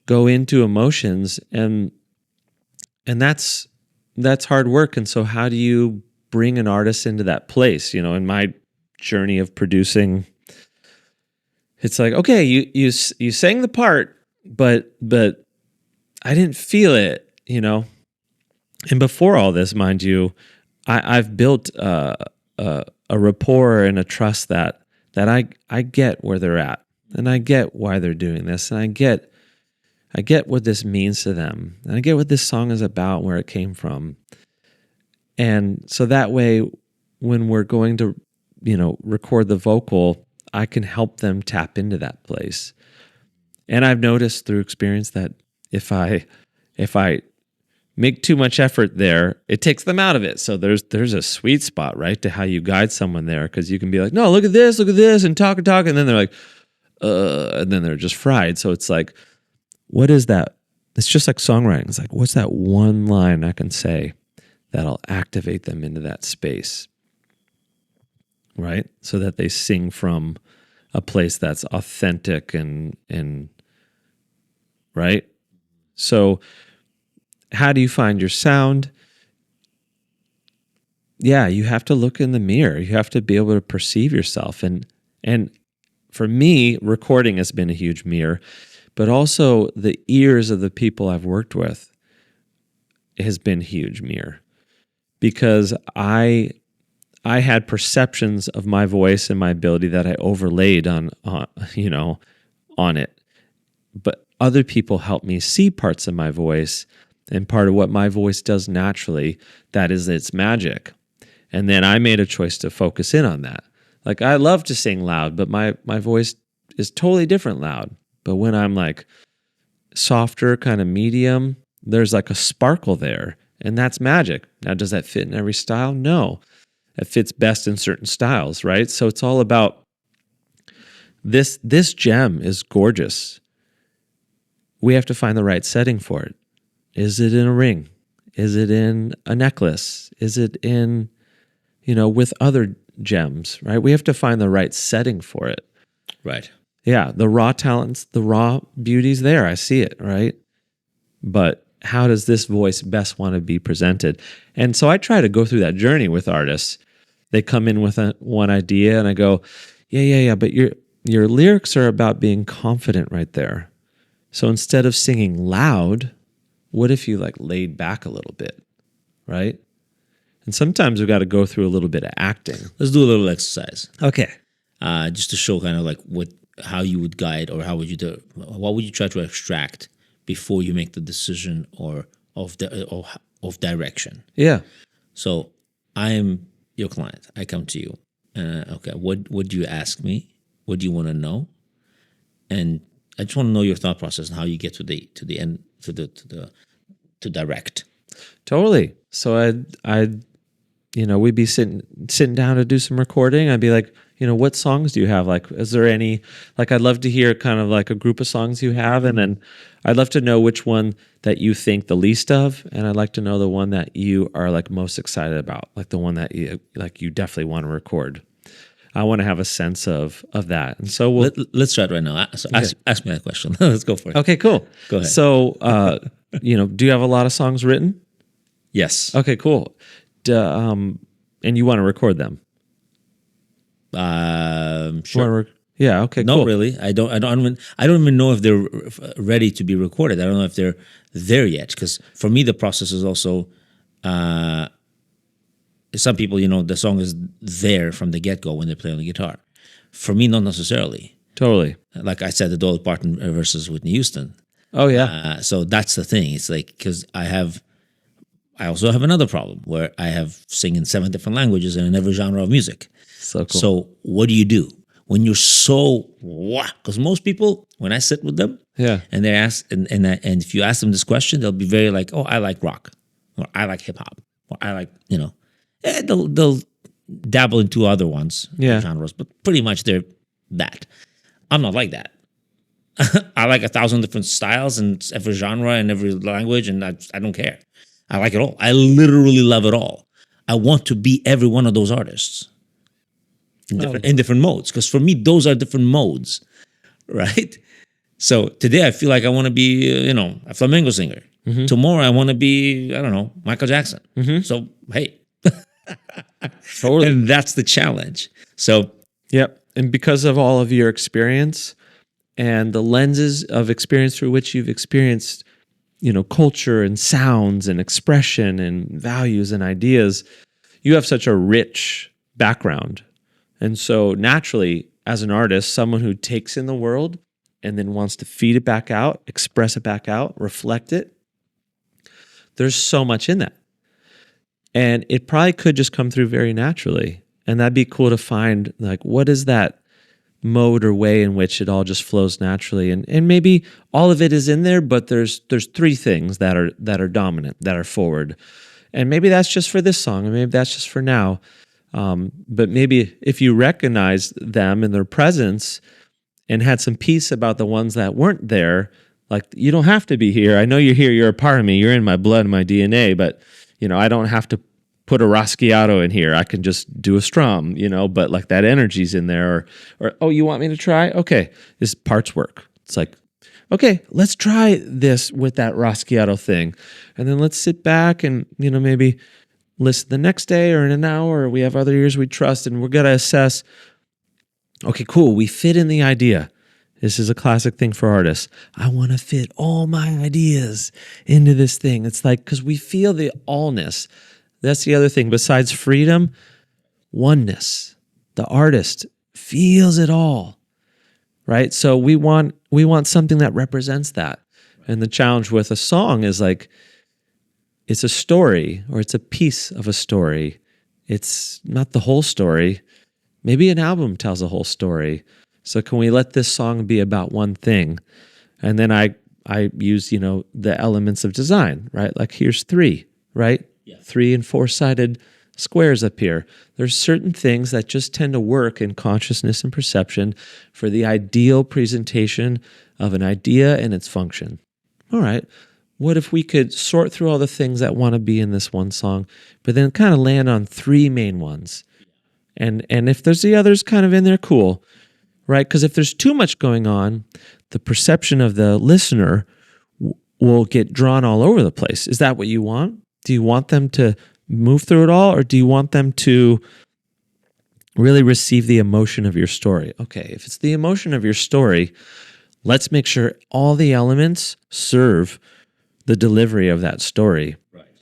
go into emotions, and that's hard work. And so how do you bring an artist into that place? In my journey of producing, it's like, okay, you sang the part, but I didn't feel it, And before all this, mind you, I've built a rapport and a trust that I get where they're at, and I get why they're doing this, and I get what this means to them, and I get what this song is about, where it came from. And so that way, when we're going to, record the vocal, I can help them tap into that place. And I've noticed through experience that if I make too much effort there, it takes them out of it. So there's a sweet spot, right, to how you guide someone there, because you can be like, no, look at this, and talk, and then they're like, and then they're just fried. So it's like, what is that? It's just like songwriting. It's like, what's that one line I can say that'll activate them into that space, right? So that they sing from a place that's authentic and right? So how do you find your sound? Yeah, you have to look in the mirror. You have to be able to perceive yourself. And for me, recording has been a huge mirror, but also the ears of the people I've worked with has been a huge mirror, because I had perceptions of my voice and my ability that I overlaid on it. But other people helped me see parts of my voice, and part of what my voice does naturally, that is its magic. And then I made a choice to focus in on that. Like, I love to sing loud, but my voice is totally different loud. But when I'm like softer, kind of medium, there's like a sparkle there, and that's magic. Now, does that fit in every style? No. It fits best in certain styles, right? So it's all about this gem is gorgeous. We have to find the right setting for it. Is it in a ring? Is it in a necklace? Is it in, with other gems, right? We have to find the right setting for it. Right. Yeah, the raw talents, the raw beauty's there. I see it, right? But how does this voice best want to be presented? And so I try to go through that journey with artists. They come in with one idea, and I go, yeah, but your lyrics are about being confident right there. So instead of singing loud, what if you like laid back a little bit, right? And sometimes we've got to go through a little bit of acting. Let's do a little exercise. Okay. Just to show kind of like how you would guide, or how would you do, what would you try to extract before you make the decision of direction. Yeah. So I am your client. I come to you. Okay, what do you ask me? What do you want to know? And I just want to know your thought process and how you get to the end, to direct. Totally. So I'd we'd be sitting down to do some recording. I'd be like, what songs do you have? Like, is there any, like, I'd love to hear kind of like a group of songs you have. And then I'd love to know which one that you think the least of. And I'd like to know the one that you are like most excited about, like the one that you definitely want to record. I want to have a sense of that. And so let's try it right now. Ask me that question. Let's go for it. Okay, cool. Go ahead. So, do you have a lot of songs written? Yes. Okay, cool. And you want to record them? Sure. Yeah. Okay. Not cool. really. I don't even know if they're ready to be recorded. I don't know if they're there yet. Because for me, the process is also. Some people, the song is there from the get go when they play on the guitar. For me, not necessarily. Totally. Like I said, the Dolly Parton versus Whitney Houston. Oh yeah. So that's the thing. It's like, because I also have another problem where I have sing in 7 different languages and in every genre of music. So cool. So what do you do when you're so because most people, when I sit with them, and they ask, and if you ask them this question, they'll be very like, oh, I like rock, or I like hip hop, or I like They'll dabble into other ones, Yeah. genres, but pretty much they're that. I'm not like that. I like 1,000 different styles and every genre and every language, and I don't care. I like it all. I literally love it all. I want to be every one of those artists in different modes, because for me, those are different modes, right? So today I feel like I want to be, a flamenco singer. Tomorrow I want to be, I don't know, Michael Jackson. So, hey, Totally. and that's the challenge. So, Yep. And because of all of your experience and the lenses of experience through which you've experienced, culture and sounds and expression and values and ideas, you have such a rich background. And so naturally, as an artist, someone who takes in the world and then wants to feed it back out, express it back out, reflect it, there's so much in that. And it probably could just come through very naturally. And that'd be cool to find, like, what is that mode or way in which it all just flows naturally? And maybe all of it is in there, but there's three things that are dominant, that are forward. And maybe that's just for this song, and maybe that's just for now. But maybe if you recognize them and their presence and had some peace about the ones that weren't there, like, you don't have to be here. I know you're here. You're a part of me. You're in my blood and my DNA, but, I don't have to put a Raschiato in here. I can just do a strum, but like that energy's in there. Or, oh, you want me to try? Okay, this parts work. It's like, okay, let's try this with that Raschiato thing. And then let's sit back and, maybe listen the next day or in an hour, or we have other ears we trust, and we're going to assess, okay, cool, we fit in the idea. This is a classic thing for artists. I want to fit all my ideas into this thing. It's like, because we feel the allness. That's the other thing. Besides freedom, oneness. The artist feels it all, right? So we want something that represents that. And the challenge with a song is like, it's a story, or it's a piece of a story. It's not the whole story. Maybe an album tells a whole story. So can we let this song be about one thing? And then I use, the elements of design, right? Like, here's 3, right? Yeah. 3 and 4-sided squares up here. There's certain things that just tend to work in consciousness and perception for the ideal presentation of an idea and its function. All right. What if we could sort through all the things that want to be in this one song, but then kind of land on 3 main ones? And if there's the others kind of in there, cool. Right? Because if there's too much going on, the perception of the listener will get drawn all over the place. Is that what you want? Do you want them to move through it all, or do you want them to really receive the emotion of your story? Okay, if it's the emotion of your story, let's make sure all the elements serve the delivery of that story.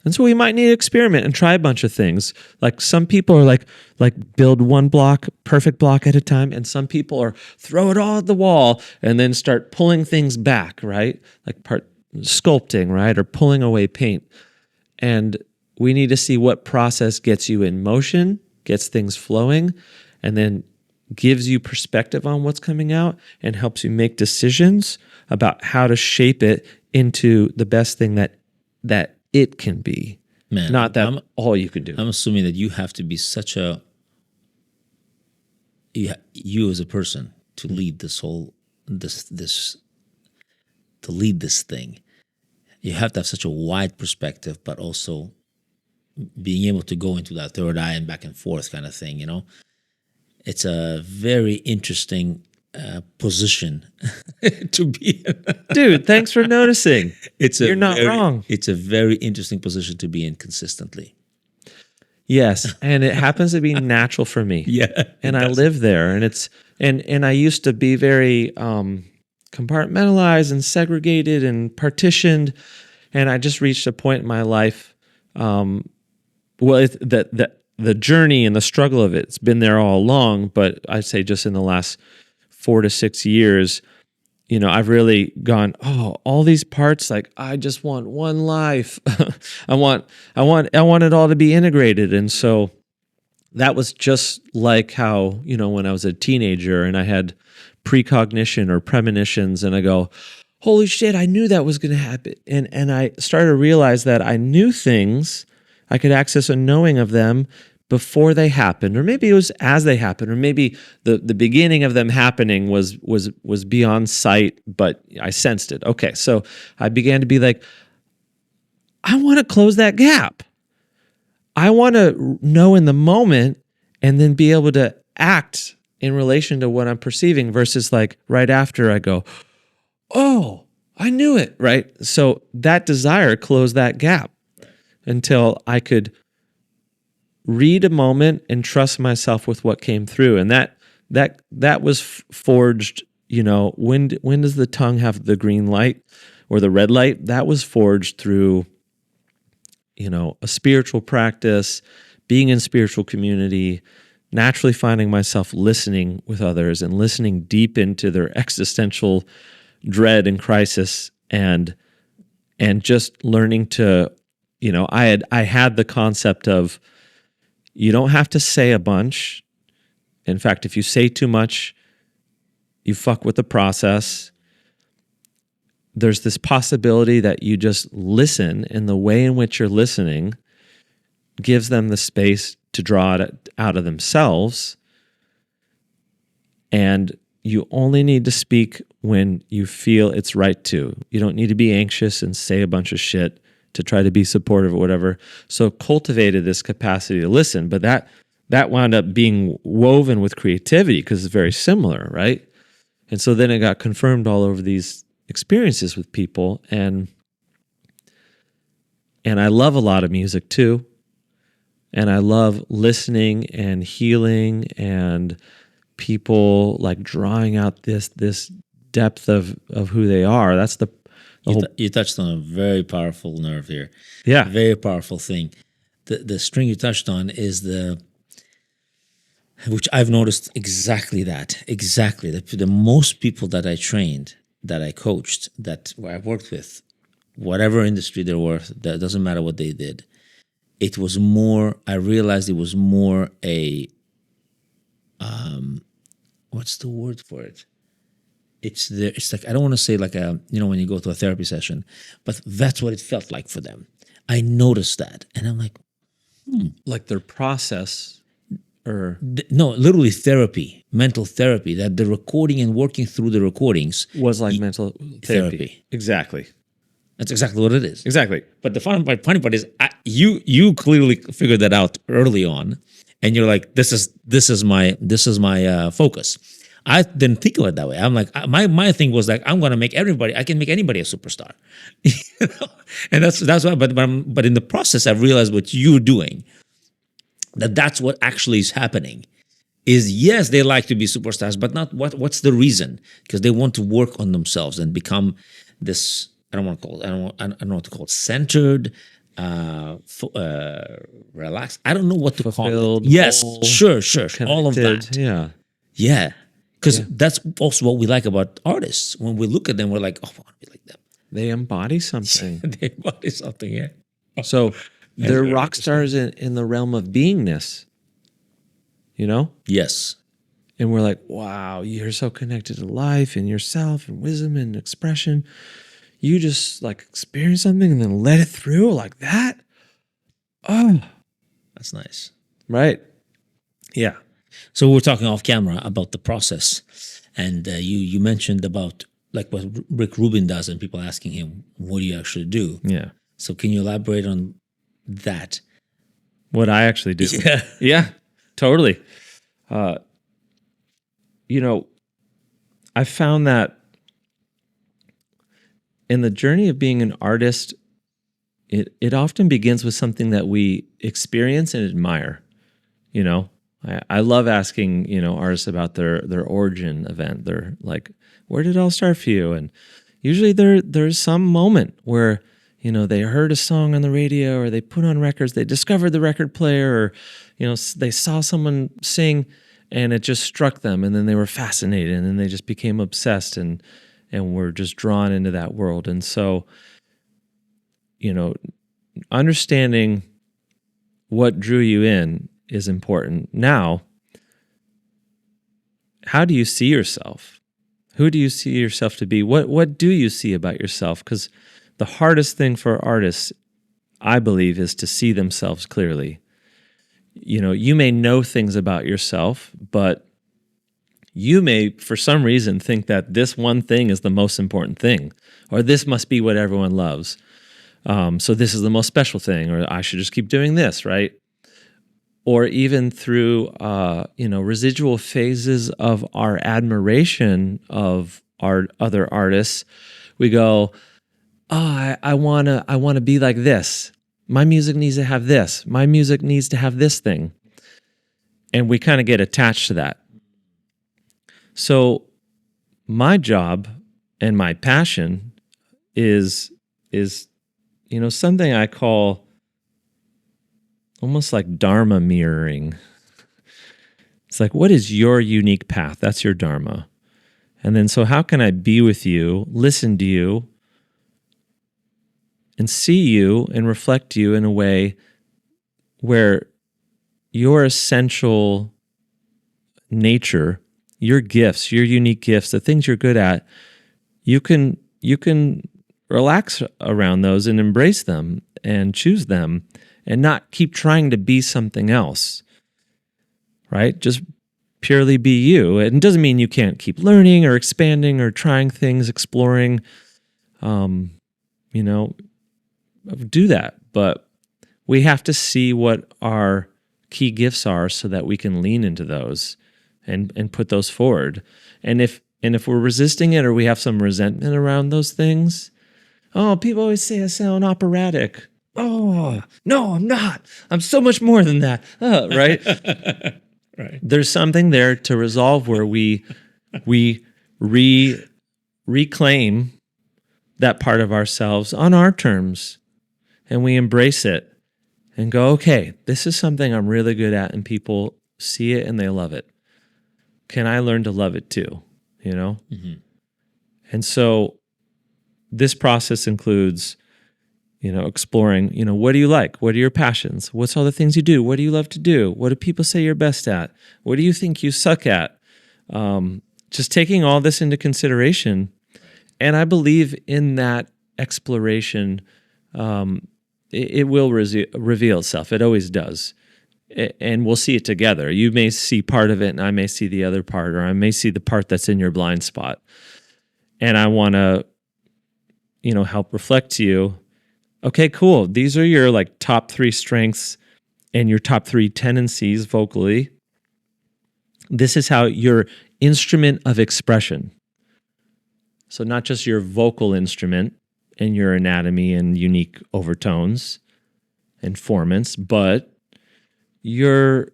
And so we might need to experiment and try a bunch of things. Like, some people are like build one perfect block at a time, and some people are throw it all at the wall and then start pulling things back, right? Like sculpting, right? Or pulling away paint. And we need to see what process gets you in motion, gets things flowing, and then gives you perspective on what's coming out and helps you make decisions about how to shape it into the best thing that it can be. Man, not that all you can do. I'm assuming that you have to be such a you as a person to lead this whole to lead this thing. You have to have such a wide perspective, but also being able to go into that third eye and back and forth kind of thing. It's a very interesting position to be in. Dude, thanks for noticing. You're not wrong. It's a very interesting position to be in consistently. Yes, and it happens to be natural for me. Yeah, and I live there, and it's and I used to be very compartmentalized and segregated and partitioned, and I just reached a point in my life. The journey and the struggle of it's been there all along, but I'd say just in the last 4 to 6 years, I've really gone, oh, all these parts, like, I just want one life. I want it all to be integrated. And so that was just like how, when I was a teenager and I had precognition or premonitions, and I go, holy shit, I knew that was going to happen. And I started to realize that I knew things, I could access a knowing of them, before they happened, or maybe it was as they happened, or maybe the beginning of them happening was beyond sight, but I sensed it. Okay, so I began to be like, I want to close that gap. I want to know in the moment and then be able to act in relation to what I'm perceiving versus like right after I go, oh, I knew it, right? So that desire closed that gap until I could read a moment and trust myself with what came through. And that was forged, when does the tongue have the green light or the red light? That was forged through a spiritual practice, being in spiritual community, naturally finding myself listening with others and listening deep into their existential dread and crisis, and just learning to, I had the concept of, you don't have to say a bunch. In fact, if you say too much, you fuck with the process. There's this possibility that you just listen, and the way in which you're listening gives them the space to draw it out of themselves. And you only need to speak when you feel it's right to. You don't need to be anxious and say a bunch of shit to try to be supportive or whatever. So cultivated this capacity to listen, but that wound up being woven with creativity because it's very similar, right? And so then it got confirmed all over these experiences with people, and I love a lot of music too, and I love listening and healing and people like drawing out this depth of who they are. That's the whole. You touched on a very powerful nerve here. Yeah, very powerful thing. The string you touched on is which I've noticed exactly that. The most people that I trained, that I coached, where I worked with, whatever industry they were, that doesn't matter what they did. It was more, I realized it was more a, what's the word for it? It's like, I don't want to say like when you go to a therapy session, but that's what it felt like for them. I noticed that. And I'm like, like their process. No, literally therapy, mental therapy, that the recording and working through the recordings was like mental therapy. Exactly. That's exactly what it is. Exactly. But the funny part is, you clearly figured that out early on, and you're like, this is my focus. I didn't think of it that way. I'm like, my thing was like, I can make anybody a superstar, and that's why. But in the process, I realized what you're doing. That's what actually is happening. Is yes, they like to be superstars, but not what's the reason? Because they want to work on themselves and become this. I don't know what to call it. Centered, relaxed. I don't know what to call it. Yes, sure. All of that. Yeah. Because that's also what we like about artists. When we look at them, we're like, oh, I want to be like them. They embody something. Yeah. So they're rock stars in the realm of beingness, Yes. And we're like, wow, you're so connected to life and yourself and wisdom and expression. You just like experience something and then let it through like that. Oh, that's nice. Right. Yeah. So we're talking off camera about the process, and you mentioned about like what Rick Rubin does, and people asking him, "What do you actually do?" Yeah. So can you elaborate on that? What I actually do? Yeah, totally. I found that in the journey of being an artist, it often begins with something that we experience and admire. I love asking, artists about their origin event. They're like, where did it all start for you? And usually there's some moment where, they heard a song on the radio, or they put on records, they discovered the record player, or, they saw someone sing and it just struck them, and then they were fascinated, and then they just became obsessed and were just drawn into that world. And so, understanding what drew you in is important. Now, how do you see yourself? Who do you see yourself to be? What do you see about yourself? Because the hardest thing for artists, I believe, is to see themselves clearly. You may know things about yourself, but you may, for some reason, think that this one thing is the most important thing, or this must be what everyone loves. So this is the most special thing, or I should just keep doing this, right? Or even through, residual phases of our admiration of our other artists, we go, oh, I wanna be like this. My music needs to have this. My music needs to have this thing. And we kind of get attached to that. So my job and my passion is something I call almost like Dharma mirroring. It's like, what is your unique path? That's your Dharma. And then, so how can I be with you, listen to you, and see you and reflect you in a way where your essential nature, your gifts, your unique gifts, the things you're good at, you can relax around those and embrace them and choose them and not keep trying to be something else, right? Just purely be you. It doesn't mean you can't keep learning or expanding or trying things, exploring, do that. But we have to see what our key gifts are so that we can lean into those and put those forward. And if we're resisting it or we have some resentment around those things, oh, people always say I sound operatic. Oh, no, I'm not. I'm so much more than that. Right? Right. There's something there to resolve where we reclaim that part of ourselves on our terms, and we embrace it and go, okay, this is something I'm really good at, and people see it and they love it. Can I learn to love it too? Mm-hmm. And so this process includes, exploring, what do you like? What are your passions? What's all the things you do? What do you love to do? What do people say you're best at? What do you think you suck at? Just taking all this into consideration. And I believe in that exploration, it will reveal itself. It always does. And we'll see it together. You may see part of it and I may see the other part, or I may see the part that's in your blind spot. And I want to, help reflect to you, okay, cool. These are your top 3 strengths and your top 3 tendencies vocally. This is how your instrument of expression. So not just your vocal instrument and your anatomy and unique overtones and formants, but your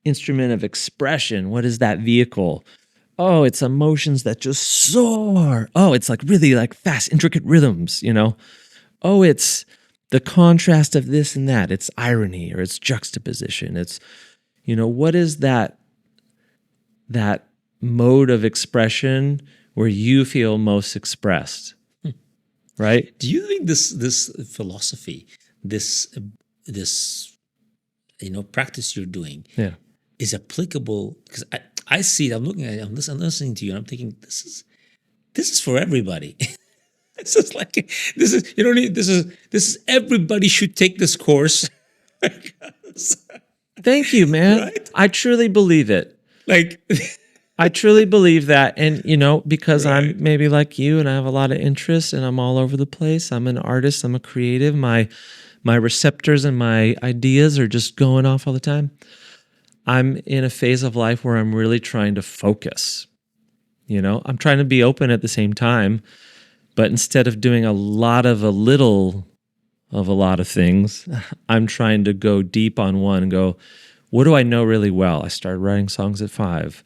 instrument of expression. What is that vehicle? Oh, it's emotions that just soar. Oh, it's really fast, intricate rhythms, Oh, it's the contrast of this and that. It's irony or it's juxtaposition. It's, what is that mode of expression where you feel most expressed, right? Do you think this philosophy, this practice you're doing, is applicable? Because I see it. I'm looking at it. I'm listening to you, and I'm thinking this is for everybody. This is everybody should take this course. Thank you, man. Right? I truly believe it. I truly believe that. And, because right. I'm maybe like you and I have a lot of interests and I'm all over the place. I'm an artist. I'm a creative. My receptors and my ideas are just going off all the time. I'm in a phase of life where I'm really trying to focus. I'm trying to be open at the same time. But instead of doing a lot of a little of a lot of things, I'm trying to go deep on one and go, what do I know really well? I started writing songs at 5.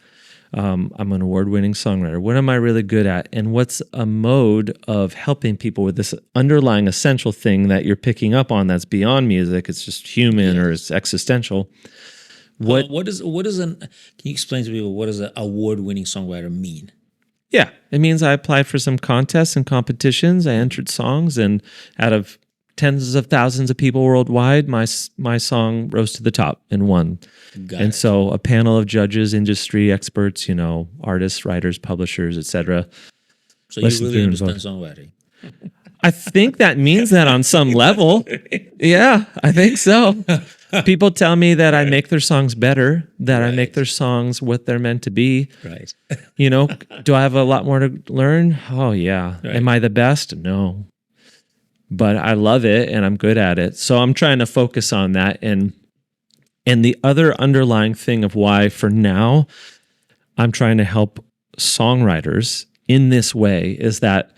I'm an award-winning songwriter. What am I really good at? And what's a mode of helping people with this underlying essential thing that you're picking up on that's beyond music? It's just human or it's existential. What is can you explain to people what does an award-winning songwriter mean? Yeah, it means I applied for some contests and competitions. I entered songs, and out of tens of thousands of people worldwide, my song rose to the top and won. So a panel of judges, industry experts, artists, writers, publishers, etc. So you really understand songwriting. I think that means that on some level. Yeah, I think so. People tell me that I make their songs better, that I make Right. their songs what they're meant to be. Right. You know, do I have a lot more to learn? Oh, yeah. Right. Am I the best? No. But I love it and I'm good at it. So I'm trying to focus on that. And the other underlying thing of why for now I'm trying to help songwriters in this way is that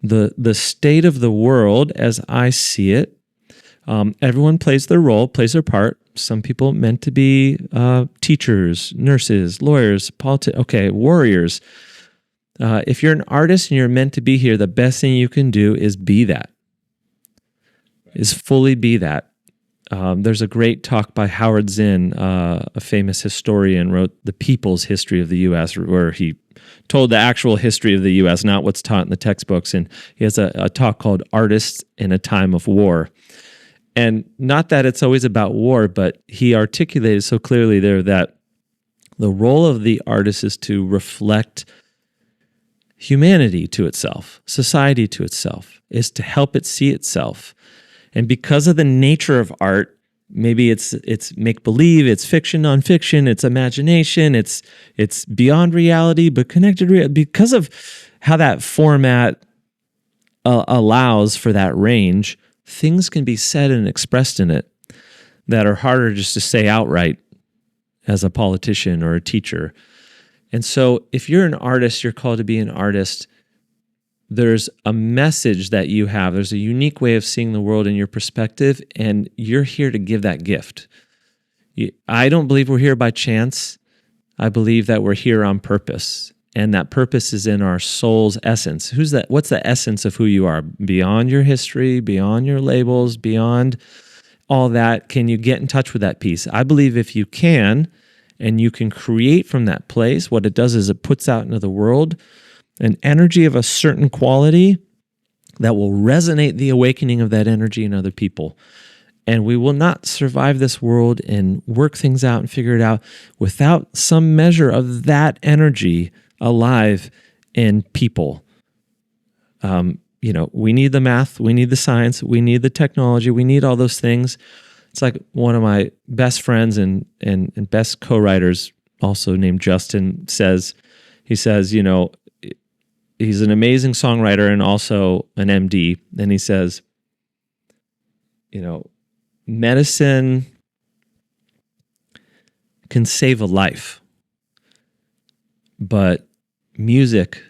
the state of the world as I see it, everyone plays their role, plays their part. Some people meant to be teachers, nurses, lawyers, warriors. If you're an artist and you're meant to be here, the best thing you can do is be that, is fully be that. There's a great talk by Howard Zinn, a famous historian, wrote The People's History of the U.S., where he told the actual history of the U.S., not what's taught in the textbooks. And he has a talk called Artists in a Time of War. And not that it's always about war, but he articulated so clearly there that the role of the artist is to reflect humanity to itself, society to itself, is to help it see itself. And because of the nature of art, maybe it's make-believe, it's fiction, nonfiction, it's imagination, it's beyond reality, but connected reality. Because of how that format allows for that range, things can be said and expressed in it that are harder just to say outright as a politician or a teacher. And so if you're an artist, you're called to be an artist, there's a message that you have. There's a unique way of seeing the world in your perspective, and you're here to give that gift. I don't believe we're here by chance. I believe that we're here on purpose, and that purpose is in our soul's essence. Who's that? What's the essence of who you are? Beyond your history, beyond your labels, beyond all that, can you get in touch with that piece? I believe if you can, and you can create from that place, what it does is it puts out into the world an energy of a certain quality that will resonate the awakening of that energy in other people. And we will not survive this world and work things out and figure it out without some measure of that energy alive in people. We need the math, we need the science, we need the technology, we need all those things. It's like one of my best friends and best co-writers, also named Justin, says, he's an amazing songwriter and also an MD. And he says, medicine can save a life, but music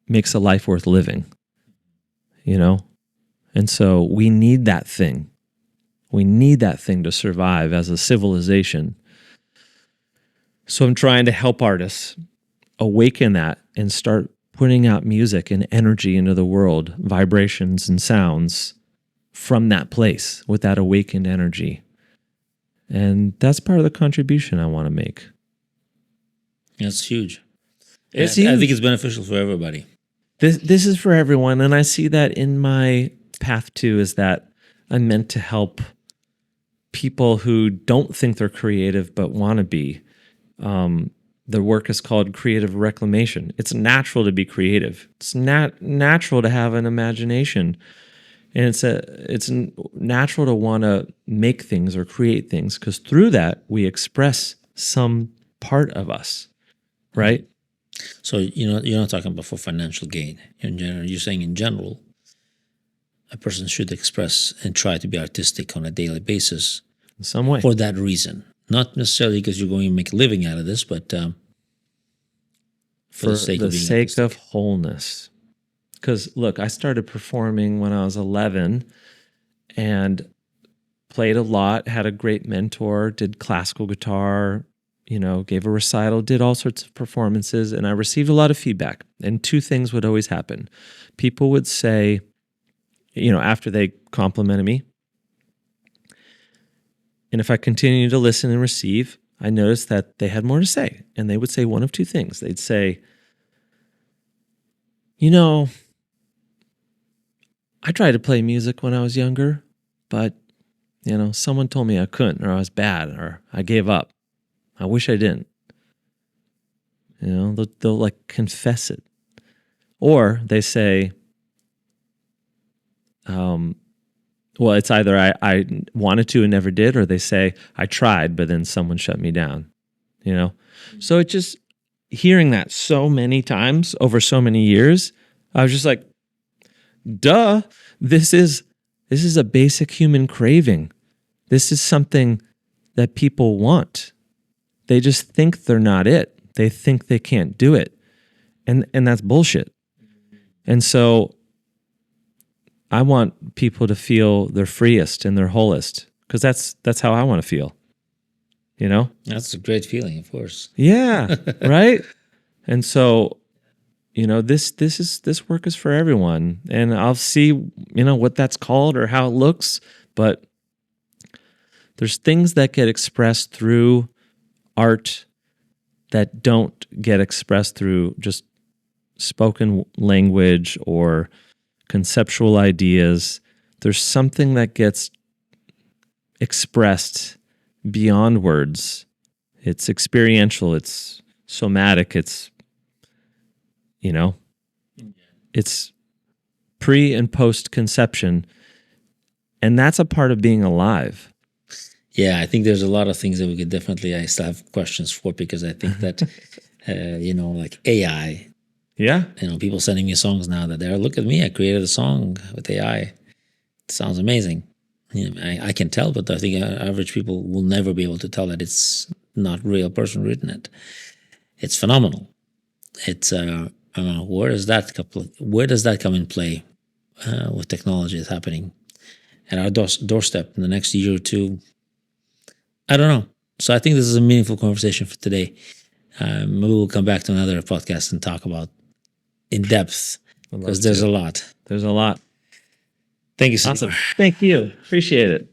makes a life worth living, And so we need that thing. We need that thing to survive as a civilization. So I'm trying to help artists awaken that and start putting out music and energy into the world, vibrations and sounds from that place with that awakened energy. And that's part of the contribution I want to make. That's huge. It's I huge. think it's beneficial for everybody. This is for everyone. And I see that in my path too, is that I'm meant to help people who don't think they're creative but want to be. The work is called creative reclamation. It's natural to be creative. It's natural to have an imagination. And it's natural to want to make things or create things, because through that, we express some part of us, right? So, you're not talking about for financial gain in general. You're saying in general, a person should express and try to be artistic on a daily basis In some way. for that reason. Not necessarily because you're going to make a living out of this, but for the sake of being artistic. wholeness. Because look, I started performing when I was 11 and played a lot, had a great mentor, did classical guitar, gave a recital, did all sorts of performances, and I received a lot of feedback. And two things would always happen. People would say, after they complimented me, and if I continued to listen and receive, I noticed that they had more to say. And they would say one of two things. They'd say, I tried to play music when I was younger, but, someone told me I couldn't, or I was bad, or I gave up. I wish I didn't. They'll like confess it. Or they say, Well, it's either I wanted to and never did, or they say I tried, but then someone shut me down, you know? So it just, hearing that so many times over so many years, I was just like, duh, this is a basic human craving. This is something that people want. They just think they're not it. They think they can't do it. And that's bullshit. And so I want people to feel their freest and their wholest, because that's how I want to feel. You know? That's a great feeling, of course. Yeah, right? And so, you know, this work is for everyone. And I'll see, you know, what that's called or how it looks, but there's things that get expressed through art that don't get expressed through just spoken language or conceptual ideas. There's something that gets expressed beyond words. It's experiential, it's somatic, it's, you know, it's pre and post conception. And that's a part of being alive. Yeah, I think there's a lot of things that we could definitely, I still have questions for, because I think that, you know, like AI, Yeah. you know, people sending me songs now that they're, look at me, I created a song with AI. It sounds amazing. You know, I can tell, but I think average people will never be able to tell that it's not real person written it. It's phenomenal. It's, I don't know, where does that come in play with technology that's happening at our doorstep in the next year or two? I don't know. So I think this is a meaningful conversation for today. Maybe we'll come back to another podcast and talk about in depth, because there's a lot. There's a lot. Thank you so much. Awesome. Thank you. Appreciate it.